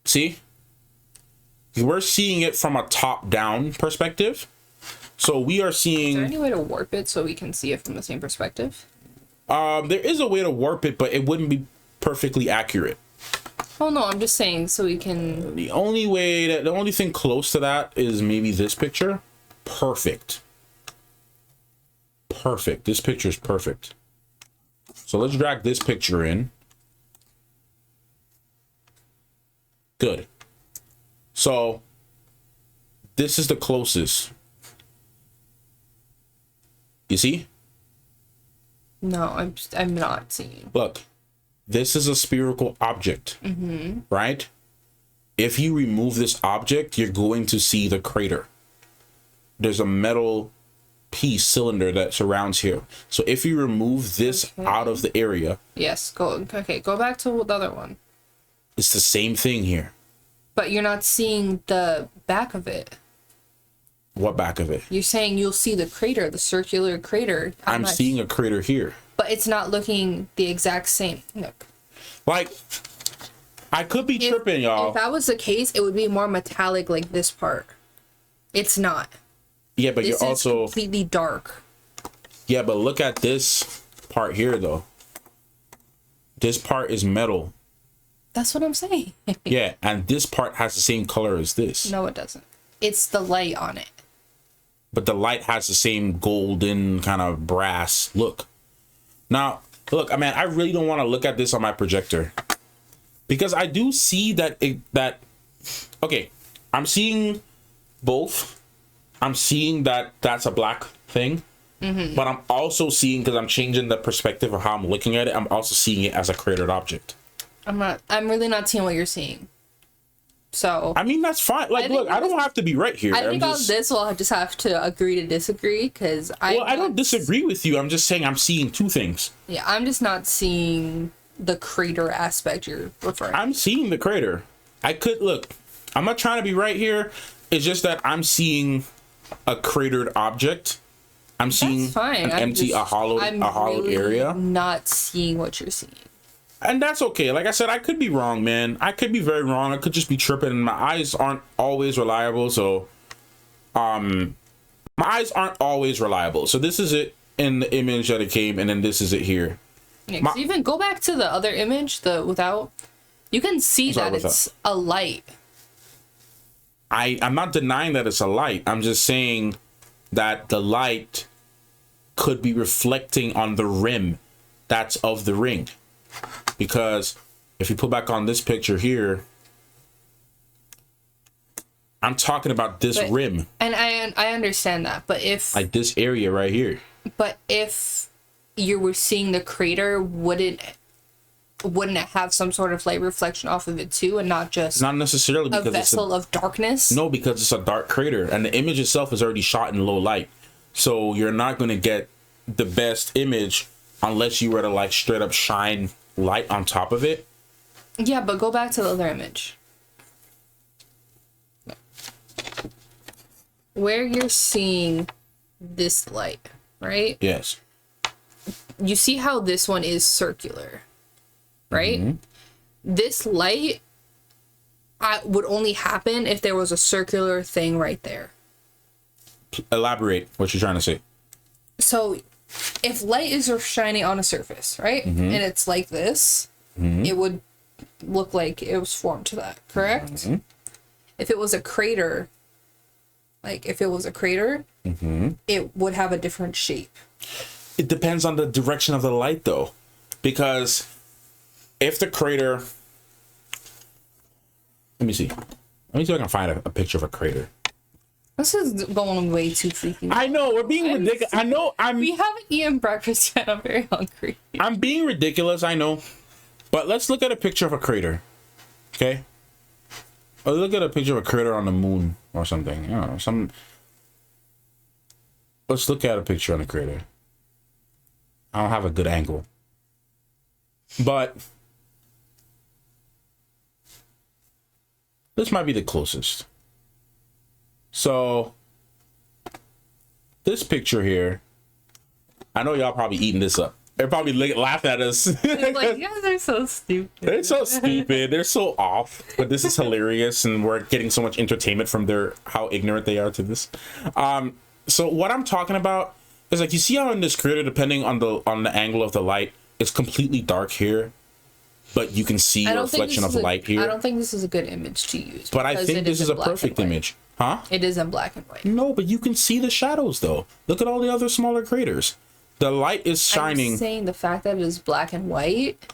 See? We're seeing it from a top-down perspective. So we are seeing...
Is there any way to warp it so we can see it from the same perspective?
There is a way to warp it, but it wouldn't be perfectly accurate.
Oh, no, I'm just saying so we can...
The only thing close to that is maybe this picture. Perfect. Perfect. This picture is perfect. So let's drag this picture in. Good. So this is the closest. You see?
No, I'm not seeing.
Look, this is a spherical object, right? If you remove this object, you're going to see the crater. There's a metal piece cylinder that surrounds here. So if you remove this out of the area,
yes, go back to the other one.
it's the same thing here.
But you're not seeing the back of it.
What back of it?
You're saying you'll see the crater, the circular crater.
I'm seeing a crater here.
But it's not looking the exact same. Look.
Like, I could be tripping, y'all.
If that was the case, it would be more metallic like this part. It's not.
Yeah, but
this
you're also...
is completely dark.
Yeah, but look at this part here, though. This part is metal.
That's what I'm saying.
Yeah, and this part has the same color as this.
No, it doesn't. It's the light on it.
But the light has the same golden kind of brass look. Now, look, I mean, I really don't want to look at this on my projector. Because I do see that okay, I'm seeing both. I'm seeing that that's a black thing. But I'm also seeing, because I'm changing the perspective of how I'm looking at it, I'm also seeing it as a cratered object.
I'm really not seeing what you're seeing. So
I mean, that's fine. Like, look, I don't have to be right here.
I think on this we'll just have to agree to disagree, because
I don't disagree with you. I'm just saying I'm seeing two things.
Yeah, I'm just not seeing the crater aspect you're referring.
I'm seeing the crater. Look, I'm not trying to be right here. It's just that I'm seeing a cratered object. I'm seeing an empty, a hollowed area.
Not seeing what you're seeing.
And that's okay. Like I said, I could be wrong, man. I could be very wrong. I could just be tripping. My eyes aren't always reliable. So, my eyes aren't always reliable. So this is it in the image that it came, and then this is it here.
Yeah, so even go back to the other image, the without. You can see that it's a light.
I'm not denying that it's a light. I'm just saying that the light could be reflecting on the rim that's of the ring. Because if you put back on this picture here, I'm talking about this rim.
And I understand that, but if...
Like this area right here.
But if you were seeing the crater, wouldn't it have some sort of light reflection off of it too, and not just...
Not necessarily because
a vessel of darkness?
No, because it's a dark crater, and the image itself is already shot in low light. So you're not going to get the best image unless you were to like straight up shine light on top of it.
Yeah, but go back to the other image. Where you're seeing this light, right?
Yes.
You see how this one is circular, right? This light would only happen if there was a circular thing right there.
Elaborate what you're trying to say.
So if light is shining on a surface, right? And it's like this, it would look like it was formed to that, correct? If it was a crater, it would have a different shape.
It depends on the direction of the light, though. Because if the crater... Let me see if I can find a picture of a crater.
This is going way too freaky.
I know, we're being ridiculous. I know,
We haven't eaten breakfast yet. I'm very hungry.
I'm being ridiculous, I know. But let's look at a picture of a crater. Okay? Or look at a picture of a crater on the moon or something. I don't know, Let's look at a picture on a crater. I don't have a good angle. But this might be the closest. So this picture here, I know y'all probably eating this up. They're probably laughing at us.
Like, you guys are so stupid.
They're so stupid. They're so off. But this is hilarious, and we're getting so much entertainment from their how ignorant they are to this. So what I'm talking about is like, you see how in this crater, depending on the angle of the light, it's completely dark here, but you can see a reflection of light here.
I don't think this is a good image to use.
But I think this is a perfect image. Huh?
It is in black and white.
No, but you can see the shadows though. Look at all the other smaller craters. The light is shining.
I'm saying the fact that it is black and white,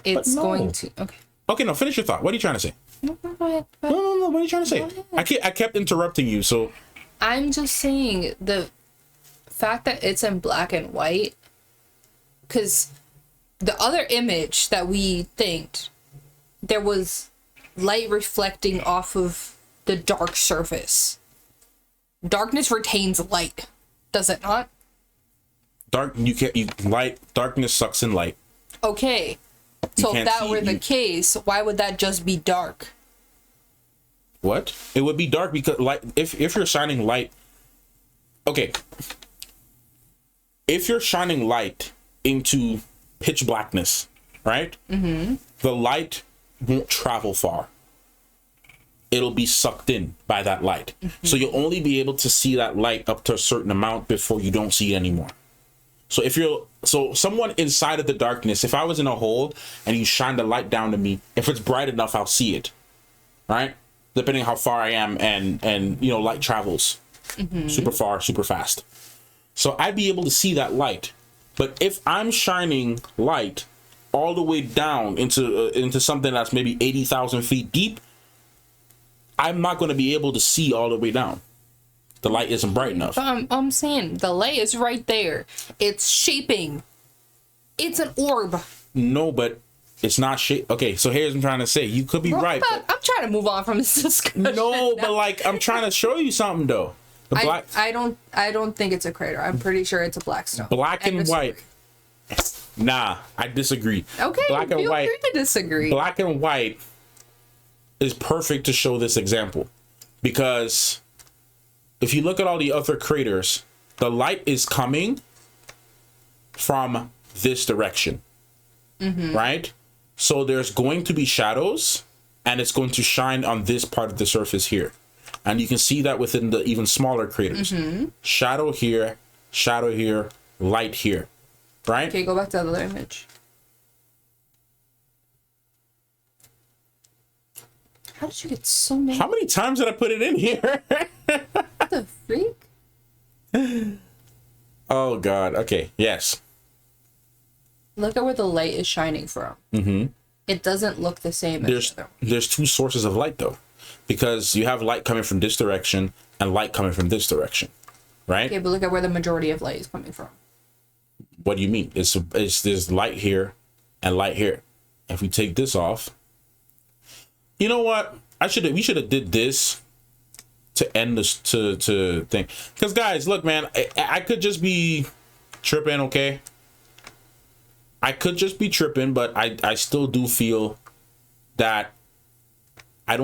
it's going to... Okay.
Okay, no, finish your thought. What are you trying to say?
No, go ahead.
No. What are you trying to say? I kept interrupting you, so...
I'm just saying the fact that it's in black and white, because the other image that we think, there was light reflecting off of the dark surface. Darkness retains light, does it not?
Darkness sucks in light.
Okay. So if that were the case, why would that just be dark?
What? It would be dark because light, if you're shining light. Okay. If you're shining light into pitch blackness, right? Mm-hmm. The light won't travel far. It'll be sucked in by that light. Mm-hmm. So you'll only be able to see that light up to a certain amount before you don't see it anymore. So someone inside of the darkness, if I was in a hole and you shine the light down to me, if it's bright enough, I'll see it. Right? Depending how far I am, and light travels super far, super fast. So I'd be able to see that light. But if I'm shining light all the way down into something that's maybe 80,000 feet deep, I'm not going to be able to see all the way down. The light isn't bright enough.
I'm saying the light is right there. It's shaping. It's an orb.
No, but it's not shape. Okay, so here's what I'm trying to say. You could be right.
But I'm trying to move on from this discussion.
No, but like I'm trying to show you something though.
I don't think it's a crater. I'm pretty sure it's a black stone.
Black and white. Nah, I disagree.
Okay,
black and white.
Free to disagree.
Black and white is perfect to show this example, because if you look at all the other craters, the light is coming from this direction, right? So there's going to be shadows, and it's going to shine on this part of the surface here. And you can see that within the even smaller craters. Shadow here, light here, right?
Okay, go back to the other image. How did you get so many?
How many times did I put it in here?
What the freak?
Oh, God. Okay, yes.
Look at where the light is shining from. It doesn't look the same as the other one.
There's two sources of light, though. Because you have light coming from this direction and light coming from this direction, right?
Okay, but look at where the majority of light is coming from.
What do you mean? There's light here and light here. If we take this off, you know what? We should have did this to end this to thing. Because guys, look, man, I could just be tripping, okay? I could just be tripping, but I still do feel that. I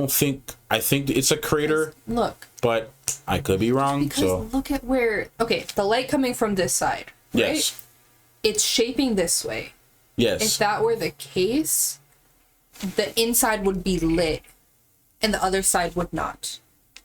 think it's a crater.
Look.
But I could be wrong.
Because look at where... Okay, the light coming from this side, right?
Yes.
It's shaping this way.
Yes.
If that were the case, the inside would be lit and the other side would not.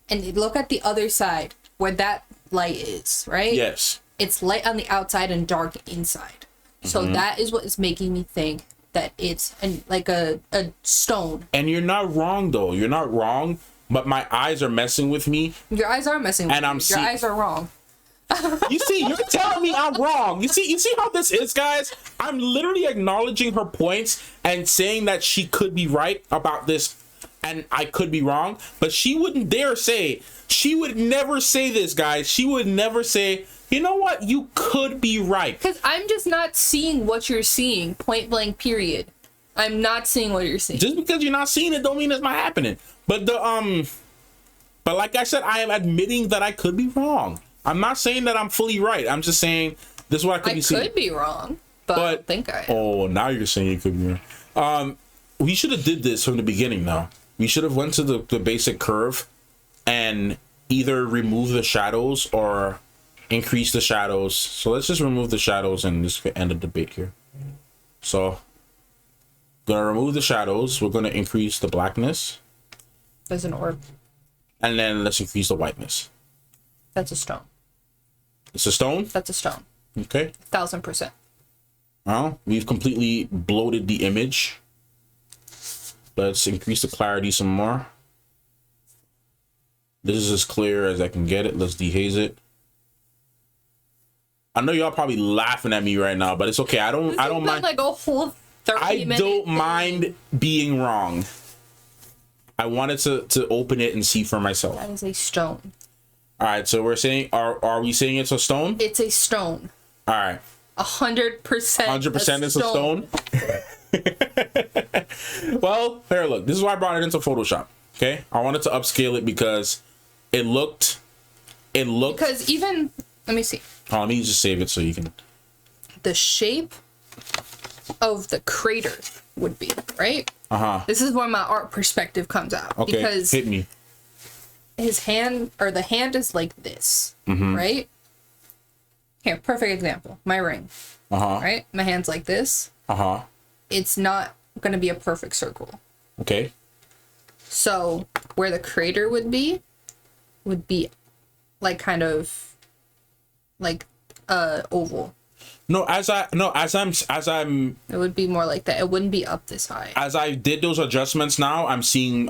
And look at the other side where that light is, right?
Yes.
It's light on the outside and dark inside. So that is what is making me think that it's like a stone.
And you're not wrong, though. You're not wrong. But my eyes are messing with me.
Your eyes are messing with you. Your eyes are wrong.
You see, you're telling me I'm wrong. You see how this is, guys? I'm literally acknowledging her points and saying that she could be right about this and I could be wrong. But she wouldn't dare say, she would never say this, guys. She would never say, you know what? You could be right.
Because I'm just not seeing what you're seeing, point blank, period. I'm not seeing what you're seeing.
Just because you're not seeing it don't mean it's not happening. But but like I said, I am admitting that I could be wrong. I'm not saying that I'm fully right. I'm just saying this is what I could be seeing.
I could be wrong, but I don't think I am.
Oh, now you're saying you could be wrong. We should have did this from the beginning, though. We should have went to the basic curve and either remove the shadows or increase the shadows. So let's just remove the shadows and just end the debate here. So gonna remove the shadows. We're gonna increase the blackness.
There's an orb.
And then let's increase the whiteness.
That's a stone.
It's a stone?
That's a stone.
Okay.
1000%.
Well, we've completely bloated the image. Let's increase the clarity some more. This is as clear as I can get it. Let's dehaze it. I know y'all probably laughing at me right now, but it's okay. I don't mind.
Like a whole 30 minutes.
I don't mind being wrong. I wanted to open it and see for myself.
That is a stone.
All right, so we're saying, are we saying it's a stone?
It's a stone.
All right.
100%.
100% it's a stone. Well, here, look. This is why I brought it into Photoshop. Okay, I wanted to upscale it because it looked.
Because even, let me see.
Oh, let me just save it so you can.
The shape of the crater would be, right?
This
is where my art perspective comes out.
Okay,
because
hit me.
his hand, or the hand is like this, right? Here, perfect example. My ring. Right? My hand's like this. It's not going to be a perfect circle.
Okay.
So where the crater would be like kind of like oval.
As I'm
It would be more like that. It wouldn't be up this high.
as I did those adjustments now, I'm seeing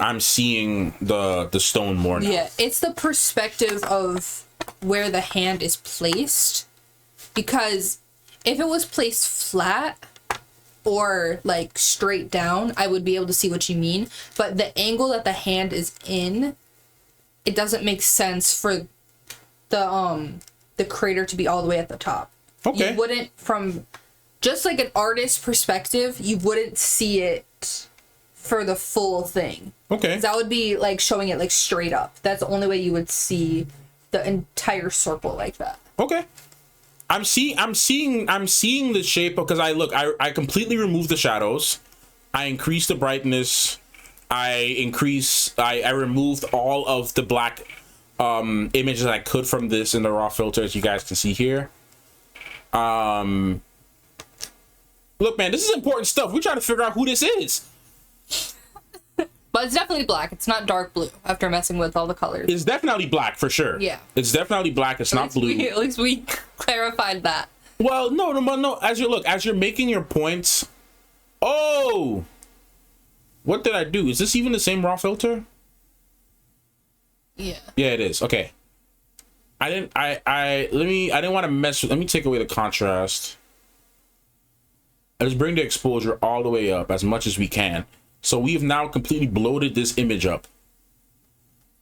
the stone more now.
Yeah, it's the perspective of where the hand is placed, because if it was placed flat or like straight down, I would be able to see what you mean, but the angle that the hand is in, it doesn't make sense for the crater to be all the way at the top.
Okay.
You wouldn't, from just like an artist perspective, you wouldn't see it for the full thing.
Okay.
That would be like showing it like straight up. That's the only way you would see the entire circle like that.
Okay. I'm seeing the shape because I completely removed the shadows. I increased the brightness. I removed all of the black images I could from this in the raw filter, as you guys can see here. Look, man, this is important stuff. We're trying to figure out who this is.
But it's definitely black. It's not dark blue after messing with all the colors.
It's definitely black for sure.
Yeah.
It's definitely black. It's not blue.
At least we clarified that.
Well, no. As you're making your points. Oh, what did I do? Is this even the same raw filter?
Yeah.
Yeah, it is. Okay. I didn't want to mess with. Let me take away the contrast. I just bring the exposure all the way up as much as we can. So we've now completely bloated this image up.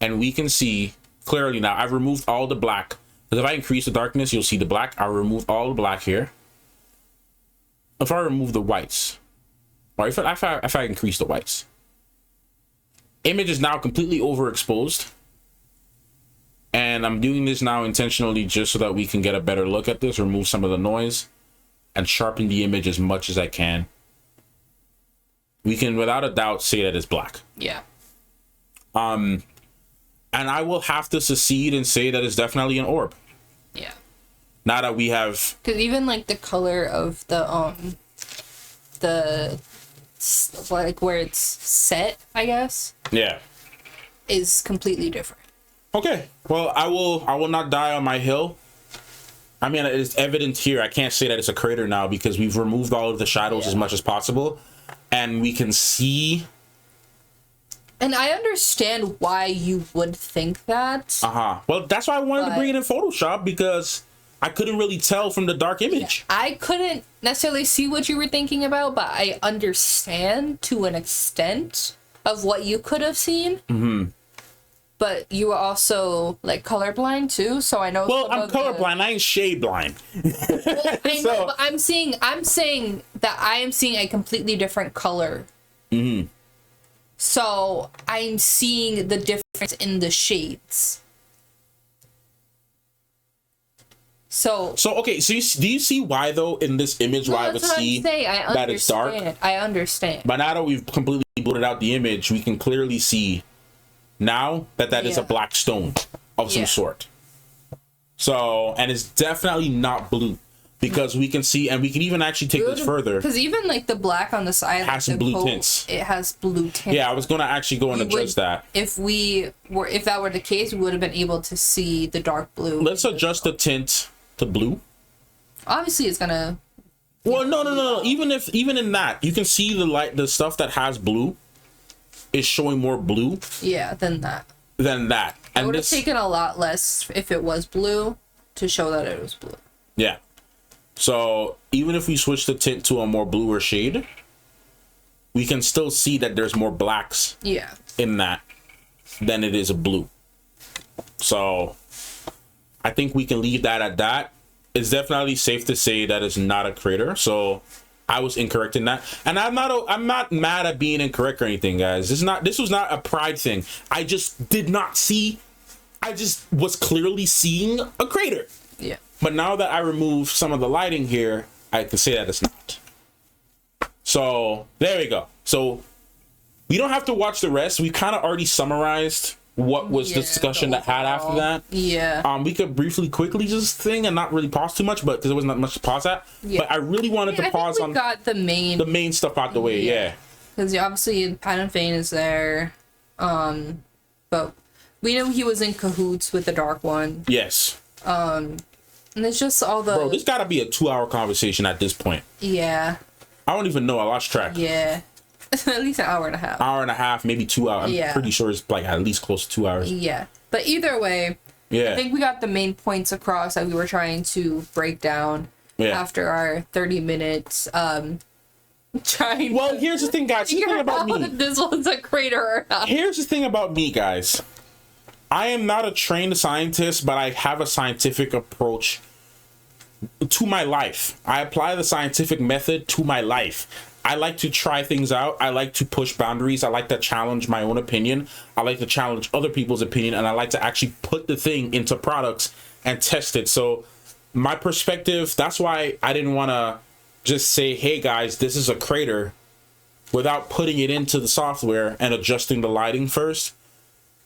And we can see clearly now. I've removed all the black. Because if I increase the darkness, you'll see the black. I'll remove all the black here. If I remove the whites, or if I increase the whites, image is now completely overexposed. And I'm doing this now intentionally just so that we can get a better look at this, remove some of the noise, and sharpen the image as much as I can. We can without a doubt say that it's black.
Yeah.
And I will have to secede and say that it's definitely an orb.
Yeah.
Now that we have,
because even like the color of the like where it's set, I guess.
Yeah.
Is completely different.
Okay. Well, I will not die on my hill. I mean, it's evident here. I can't say that it's a crater now because we've removed all of the shadows as much as possible. And we can see.
And I understand why you would think that.
Well, that's why I wanted to bring it in Photoshop, because I couldn't really tell from the dark image.
Yeah, I couldn't necessarily see what you were thinking about, but I understand to an extent of what you could have seen. But you were also like colorblind too, so I know.
Well, I'm colorblind. I ain't shade blind.
Well, I know, but I'm saying that I am seeing a completely different color. So I'm seeing the difference in the shades. So
okay. So do you see why though in this image why I would see that it's dark?
I understand.
But now that we've completely blotted out the image, we can clearly see now that is a black stone. of some sort. So, and it's definitely not blue, because we can see, and we can even actually take this further.
Because even like the black on the side
has some blue tints.
It has blue tints.
Yeah, I was gonna actually go and adjust that.
If that were the case, we would have been able to see the dark blue.
Let's adjust the tint to blue.
Obviously, it's gonna.
Well, no. Even in that, you can see the stuff that has blue is showing more blue.
Yeah, than that.
And
it would have taken a lot less if it was blue to show that it was blue.
Yeah. So even if we switch the tint to a more bluer shade, we can still see that there's more blacks in that than it is a blue. So I think we can leave that at that. It's definitely safe to say that it's not a crater. So I was incorrect in that, and I'm not mad at being incorrect or anything, guys. This was not a pride thing. I just did not see. I just was clearly seeing a crater.
Yeah.
But now that I remove some of the lighting here, I can say that it's not. So there we go. So we don't have to watch the rest. We kind of already summarized what was the discussion that had after that.
Yeah.
We could quickly just thing and not really pause too much, but because there wasn't that much to pause at. Yeah. But I really wanted to pause on.
Got the main
stuff out the way. Yeah.
Because obviously Padan Fain is there, but we know he was in cahoots with the Dark One.
Yes.
And it's just all the.
Bro, this gotta be a 2-hour conversation at this point.
Yeah.
I don't even know. I lost track.
Yeah. At least an hour and a half.
Hour and a half, maybe 2 hours. I'm pretty sure it's like at least close to 2 hours.
Yeah. But either way, I think we got the main points across that we were trying to break down after our 30 minutes trying.
Well, here's the thing, guys. Here's the thing about me.
This one's a crater or not.
Here's the thing about me, guys. I am not a trained scientist, but I have a scientific approach to my life. I apply the scientific method to my life. I like to try things out. I like to push boundaries. I like to challenge my own opinion. I like to challenge other people's opinion, and I like to actually put the thing into products and test it. So my perspective, that's why I didn't want to just say, hey guys, this is a crater, without putting it into the software and adjusting the lighting first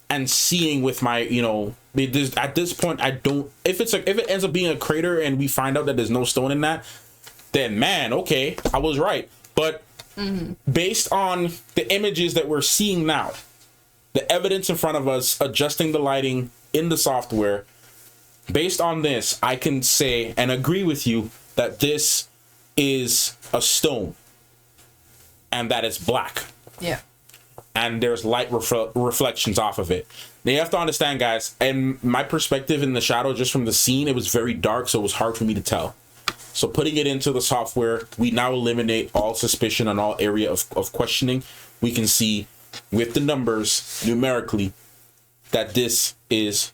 and seeing with my, at this point, I don't, if it ends up being a crater and we find out that there's no stone in that, then man, okay, I was right. But based on the images that we're seeing now, the evidence in front of us, adjusting the lighting in the software, based on this, I can say and agree with you that this is a stone and that it's black.
Yeah.
And there's light reflections off of it. Now you have to understand, guys, and my perspective in the shadow, just from the scene, it was very dark, so it was hard for me to tell. So putting it into the software, we now eliminate all suspicion and all area of questioning. We can see with the numbers numerically that this is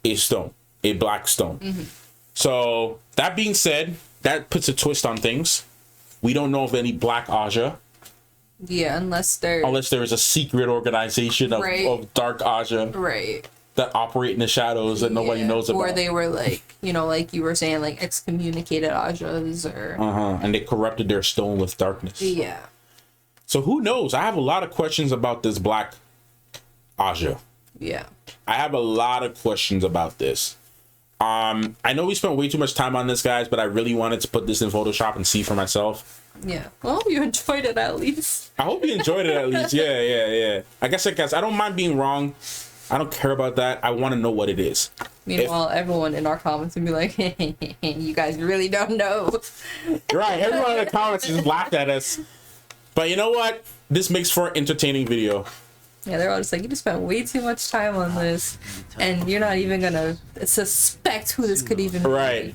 a stone, a black stone. So that being said, that puts a twist on things. We don't know of any black Aja.
Yeah, unless there
is a secret organization of dark Aja.
Right.
That operate in the shadows that nobody knows about.
Or they were like, like you were saying, like excommunicated Ajas or...
And they corrupted their stone with darkness.
Yeah.
So who knows? I have a lot of questions about this black Aja.
Yeah.
I have a lot of questions about this. I know we spent way too much time on this, guys, but I really wanted to put this in Photoshop and see for myself.
Yeah. Well, you enjoyed it at least.
I hope you enjoyed it at least. Yeah. Like I said, guys, I don't mind being wrong. I don't care about that. I want to know what it is.
Meanwhile, everyone in our comments would be like, hey, you guys really don't know.
Right. Everyone in the comments just laughed at us. But you know what? This makes for an entertaining video.
Yeah, they're all just like, you just spent way too much time on this, and you're not even gonna suspect who this could even
be.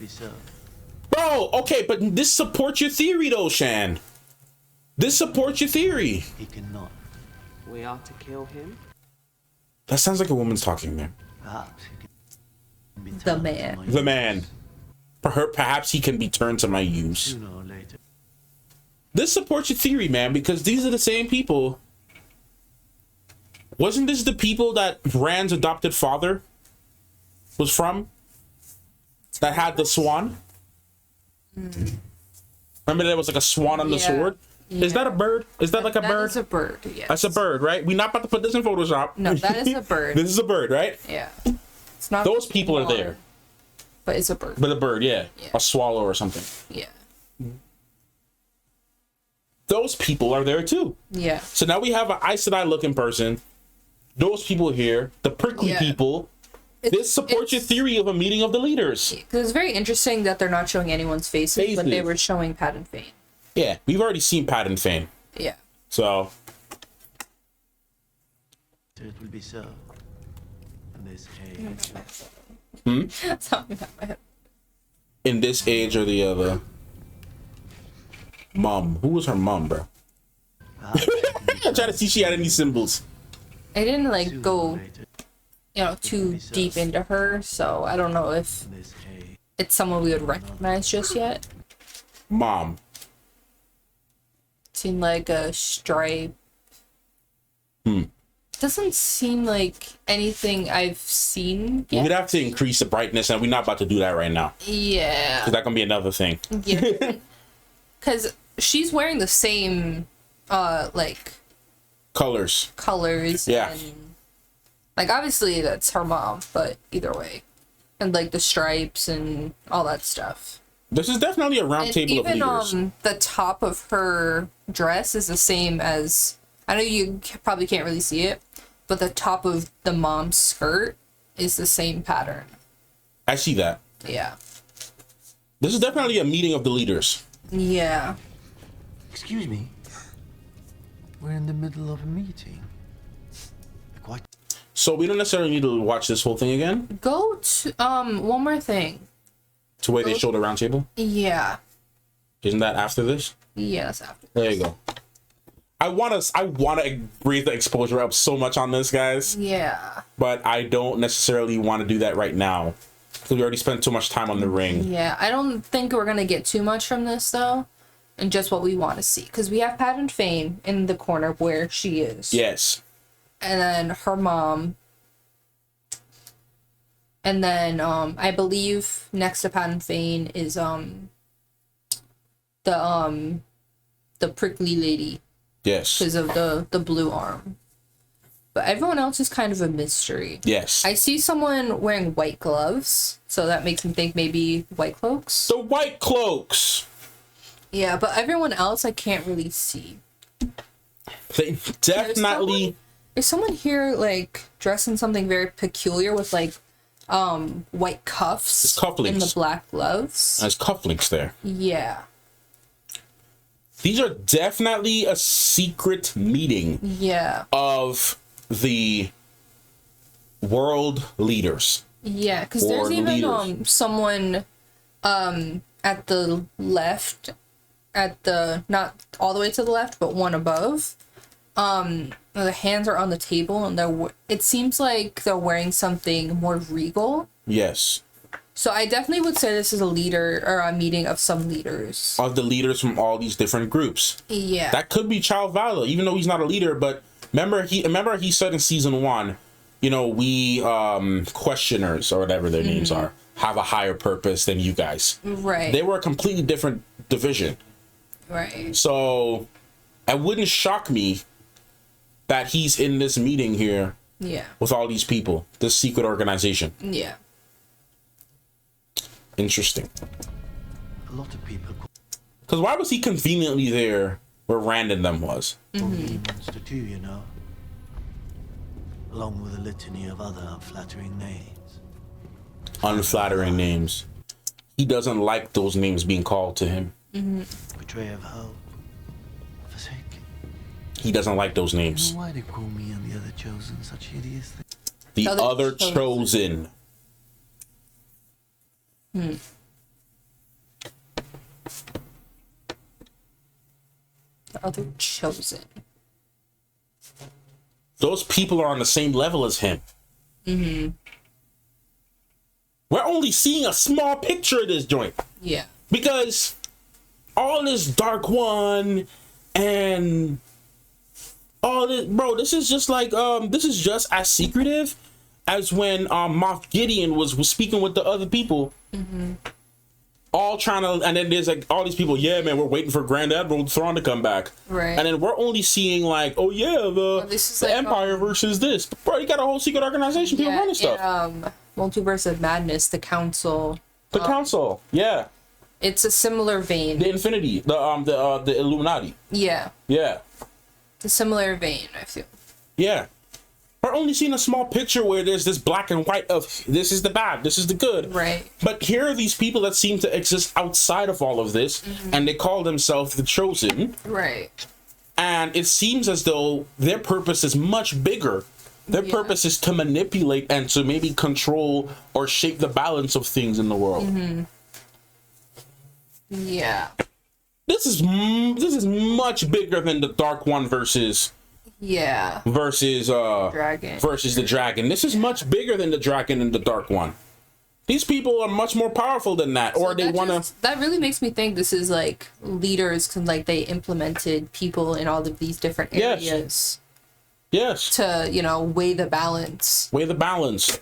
Bro, okay, but this supports your theory though, Shan. This supports your theory.
He cannot.
We are to kill him?
That sounds like a woman's talking there.
Perhaps he can be
The man.
The man. Perhaps he can be turned to my use.
Sooner or later.
This supports your theory, man, because these are the same people. Wasn't this the people that Rand's adopted father was from? That had the swan? Remember there was like a swan on the sword? Yeah. Is that a bird? Is that like a bird?
That's a bird, yes.
That's a bird, right? We're not about to put this in Photoshop.
No, that is a bird.
This is a bird, right?
Yeah. It's not.
Those people are there.
But it's a bird.
But a bird, yeah. A swallow or something.
Yeah.
Those people are there too.
Yeah.
So now we have an Aes Sedai looking person. Those people here, the prickly people. This supports your theory of a meeting of the leaders.
Because it's very interesting that they're not showing anyone's faces, but they were showing Padan Fain.
Yeah, we've already seen Padan Fain.
Yeah.
So.
It will be so. This
age. In this age or the other. Mom. Who was her mom, bro? I'm trying to see if she had any symbols.
I didn't like go, too deep into her, so I don't know if it's someone we would recognize just yet.
Mom.
Seemed like a stripe. Doesn't seem like anything I've seen yet.
We'd have to increase the brightness, and we're not about to do that right now.
Yeah.
Because that's going to be another thing.
Yeah. Because she's wearing the same,
colors.
Yeah. And, obviously that's her mom, but either way. And, the stripes and all that stuff.
This is definitely a round table of leaders.
Even, the top of her dress is the same as... I know you probably can't really see it, but the top of the mom's skirt is the same pattern.
I see that.
Yeah.
This is definitely a meeting of the leaders.
Yeah.
Excuse me. We're in the middle of a meeting.
So we don't necessarily need to watch this whole thing again?
Go to, one more thing.
To where they show the round table?
Yeah.
Isn't that after this?
Yeah, that's after this.
There you go. I wanna breathe the exposure up so much on this, guys.
Yeah.
But I don't necessarily want to do that right now. Because we already spent too much time on the ring.
Yeah, I don't think we're gonna get too much from this, though. And just what we want to see. Because we have Padan Fain in the corner where she is.
Yes.
And then her mom. And then, I believe next to Padan Fain is, the prickly lady.
Yes.
Because of the blue arm. But everyone else is kind of a mystery.
Yes.
I see someone wearing white gloves, so that makes me think maybe white cloaks.
The white cloaks!
Yeah, but everyone else I can't really see.
They definitely...
Is someone here, dressed in something very peculiar with, white cuffs?
It's cufflinks.
And the black gloves?
There's cufflinks there.
Yeah.
These are definitely a secret meeting.
Yeah.
Of the world leaders.
Yeah, because there's even someone at the left, not all the way to the left, but one above. The hands are on the table, and it seems like they're wearing something more regal.
Yes.
So I definitely would say this is a leader or a meeting of some leaders.
Of the leaders from all these different groups.
Yeah.
That could be Child Valor, even though he's not a leader, but remember he said in season 1, we questioners or whatever their names are have a higher purpose than you guys.
Right.
They were a completely different division.
Right.
So it wouldn't shock me that he's in this meeting here.
Yeah.
With all these people, this secret organization.
Yeah.
Interesting.
A lot of people.
Because why was he conveniently there where Rand and them was?
Monster too, along with a litany of other unflattering names.
Unflattering names. He doesn't like those names being called to him.
Betrayal of hope. Forsaken.
He doesn't like those names.
Why they call me and the other chosen such hideous things?
The other chosen.
The other chosen.
Those people are on the same level as him. We're only seeing a small picture of this joint.
Yeah.
Because all this Dark One and all this, bro, this is just this is just as secretive as when Moff Gideon was speaking with the other people. All trying to, and then there's all these people, yeah, man, we're waiting for Grand Admiral Thrawn to come back.
Right.
And then we're only seeing the Empire versus this. But bro, you got a whole secret organization, people running stuff.
Multiverse of Madness, the Council.
The Council, yeah.
It's a similar vein.
The Infinity, the Illuminati.
Yeah.
Yeah.
It's a similar vein, I feel.
Yeah. I've only seen a small picture where there's this black and white of this is the bad, this is the good.
Right.
But here are these people that seem to exist outside of all of this, and they call themselves the Chosen.
Right.
And it seems as though their purpose is much bigger. Their purpose is to manipulate and to maybe control or shape the balance of things in the world.
Yeah.
This is much bigger than the Dark One versus
Dragon.
versus the Dragon. This is much bigger than the Dragon and the Dark One. These people are much more powerful than that, or they want to.
That really makes me think this is like leaders, like they implemented people in all of these different areas.
Yes.
To, you know, weigh the balance.
Weigh the balance.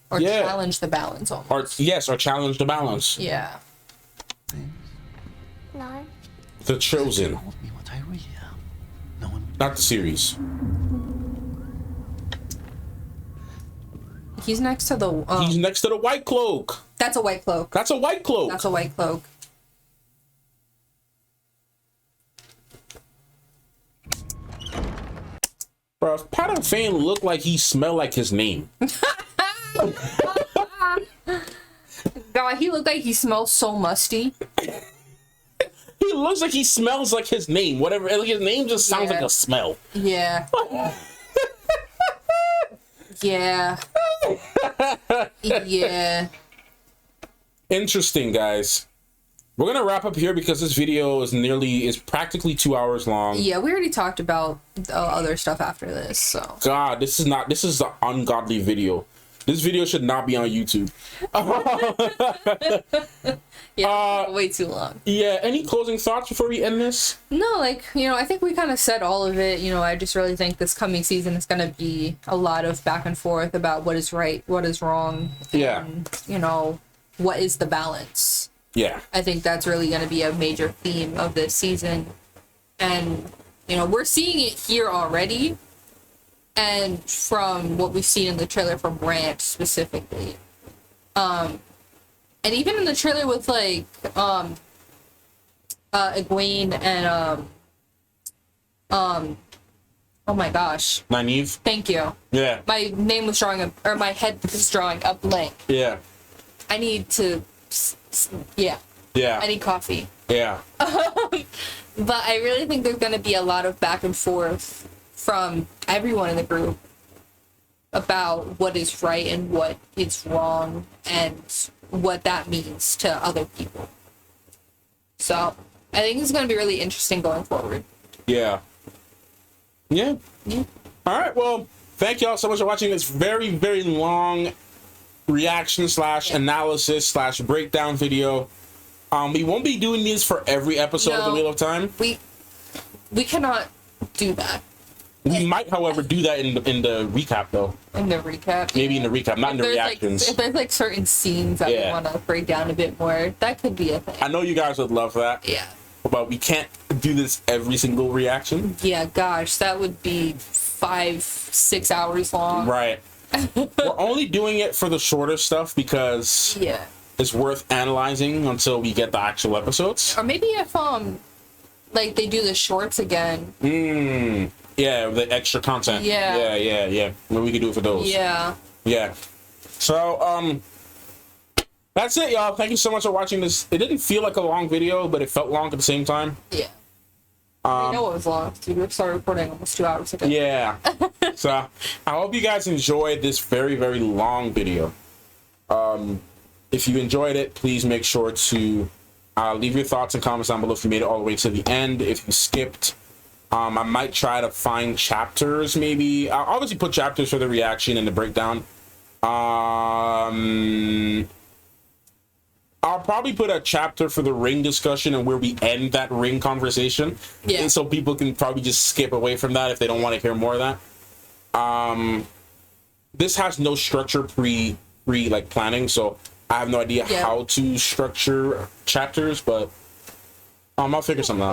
Or challenge the balance almost.
Or challenge the balance.
Yeah.
No.
The Chosen.
Told me what I really am. No one.
Not the series.
He's next to the.
He's next to the White Cloak.
That's a White Cloak.
That's a White Cloak.
That's a White Cloak.
Bro, if Pattern Fane looked like he smelled like his name.
God, he looked like he smells so musty.
He looks like he smells like his name. Whatever. His name just sounds like a smell.
Yeah. Yeah. Yeah.
Interesting, guys. We're gonna wrap up here because this video is practically 2 hours long.
Yeah, we already talked about other stuff after this, so.
God, this is an ungodly video. This video should not be on YouTube.
Yeah, way too long.
Yeah, any closing thoughts before we end this?
No, like, you know, I think we kind of said all of it. You know, I just really think this coming season is going to be a lot of back and forth about what is right, what is wrong.
Yeah.
And, you know, what is the balance.
Yeah.
I think that's really going to be a major theme of this season. And, you know, we're seeing it here already. And from what we've seen in the trailer from Ranch specifically. And even in the trailer with, like, Egwene and, oh my gosh.
Nynaeve?
Thank you.
Yeah.
My name was drawing up, or my head was drawing a blank.
Yeah.
I need to, yeah.
Yeah.
I need coffee.
Yeah.
But I really think there's going to be a lot of back and forth from everyone in the group about what is right and what is wrong and what that means to other people. So I think it's going to be really interesting going forward.
Yeah. Yeah.
Yeah.
All right. Well, thank y'all so much for watching this very, very long reaction / analysis / breakdown video. We won't be doing these for every episode of the Wheel of Time.
We cannot do that.
We might, however, do that in the recap, though.
In the recap?
Maybe in the recap, not in the reactions.
If there's, like, certain scenes that we want to break down a bit more, that could be a thing.
I know you guys would love that.
Yeah.
But we can't do this every single reaction.
Yeah, gosh, that would be 5-6 hours long.
Right. We're only doing it for the shorter stuff because it's worth analyzing until we get the actual episodes.
Or maybe if, like, they do the shorts again.
Yeah, the extra content.
Yeah.
Yeah. Maybe we could do it for those.
Yeah.
Yeah. So, that's it, y'all. Thank you so much for watching this. It didn't feel like a long video, but it felt long at the same time.
Yeah. I know it was long. We started recording almost 2 hours ago.
Yeah. So, I hope you guys enjoyed this very, very long video. If you enjoyed it, please make sure to leave your thoughts and comments down below if you made it all the way to the end. If you skipped, I might try to find chapters, maybe. I'll obviously put chapters for the reaction and the breakdown. I'll probably put a chapter for the ring discussion and where we end that ring conversation. Yeah. And so people can probably just skip away from that if they don't want to hear more of that. This has no structure pre like planning, so I have no idea how to structure chapters, but I'll figure something out.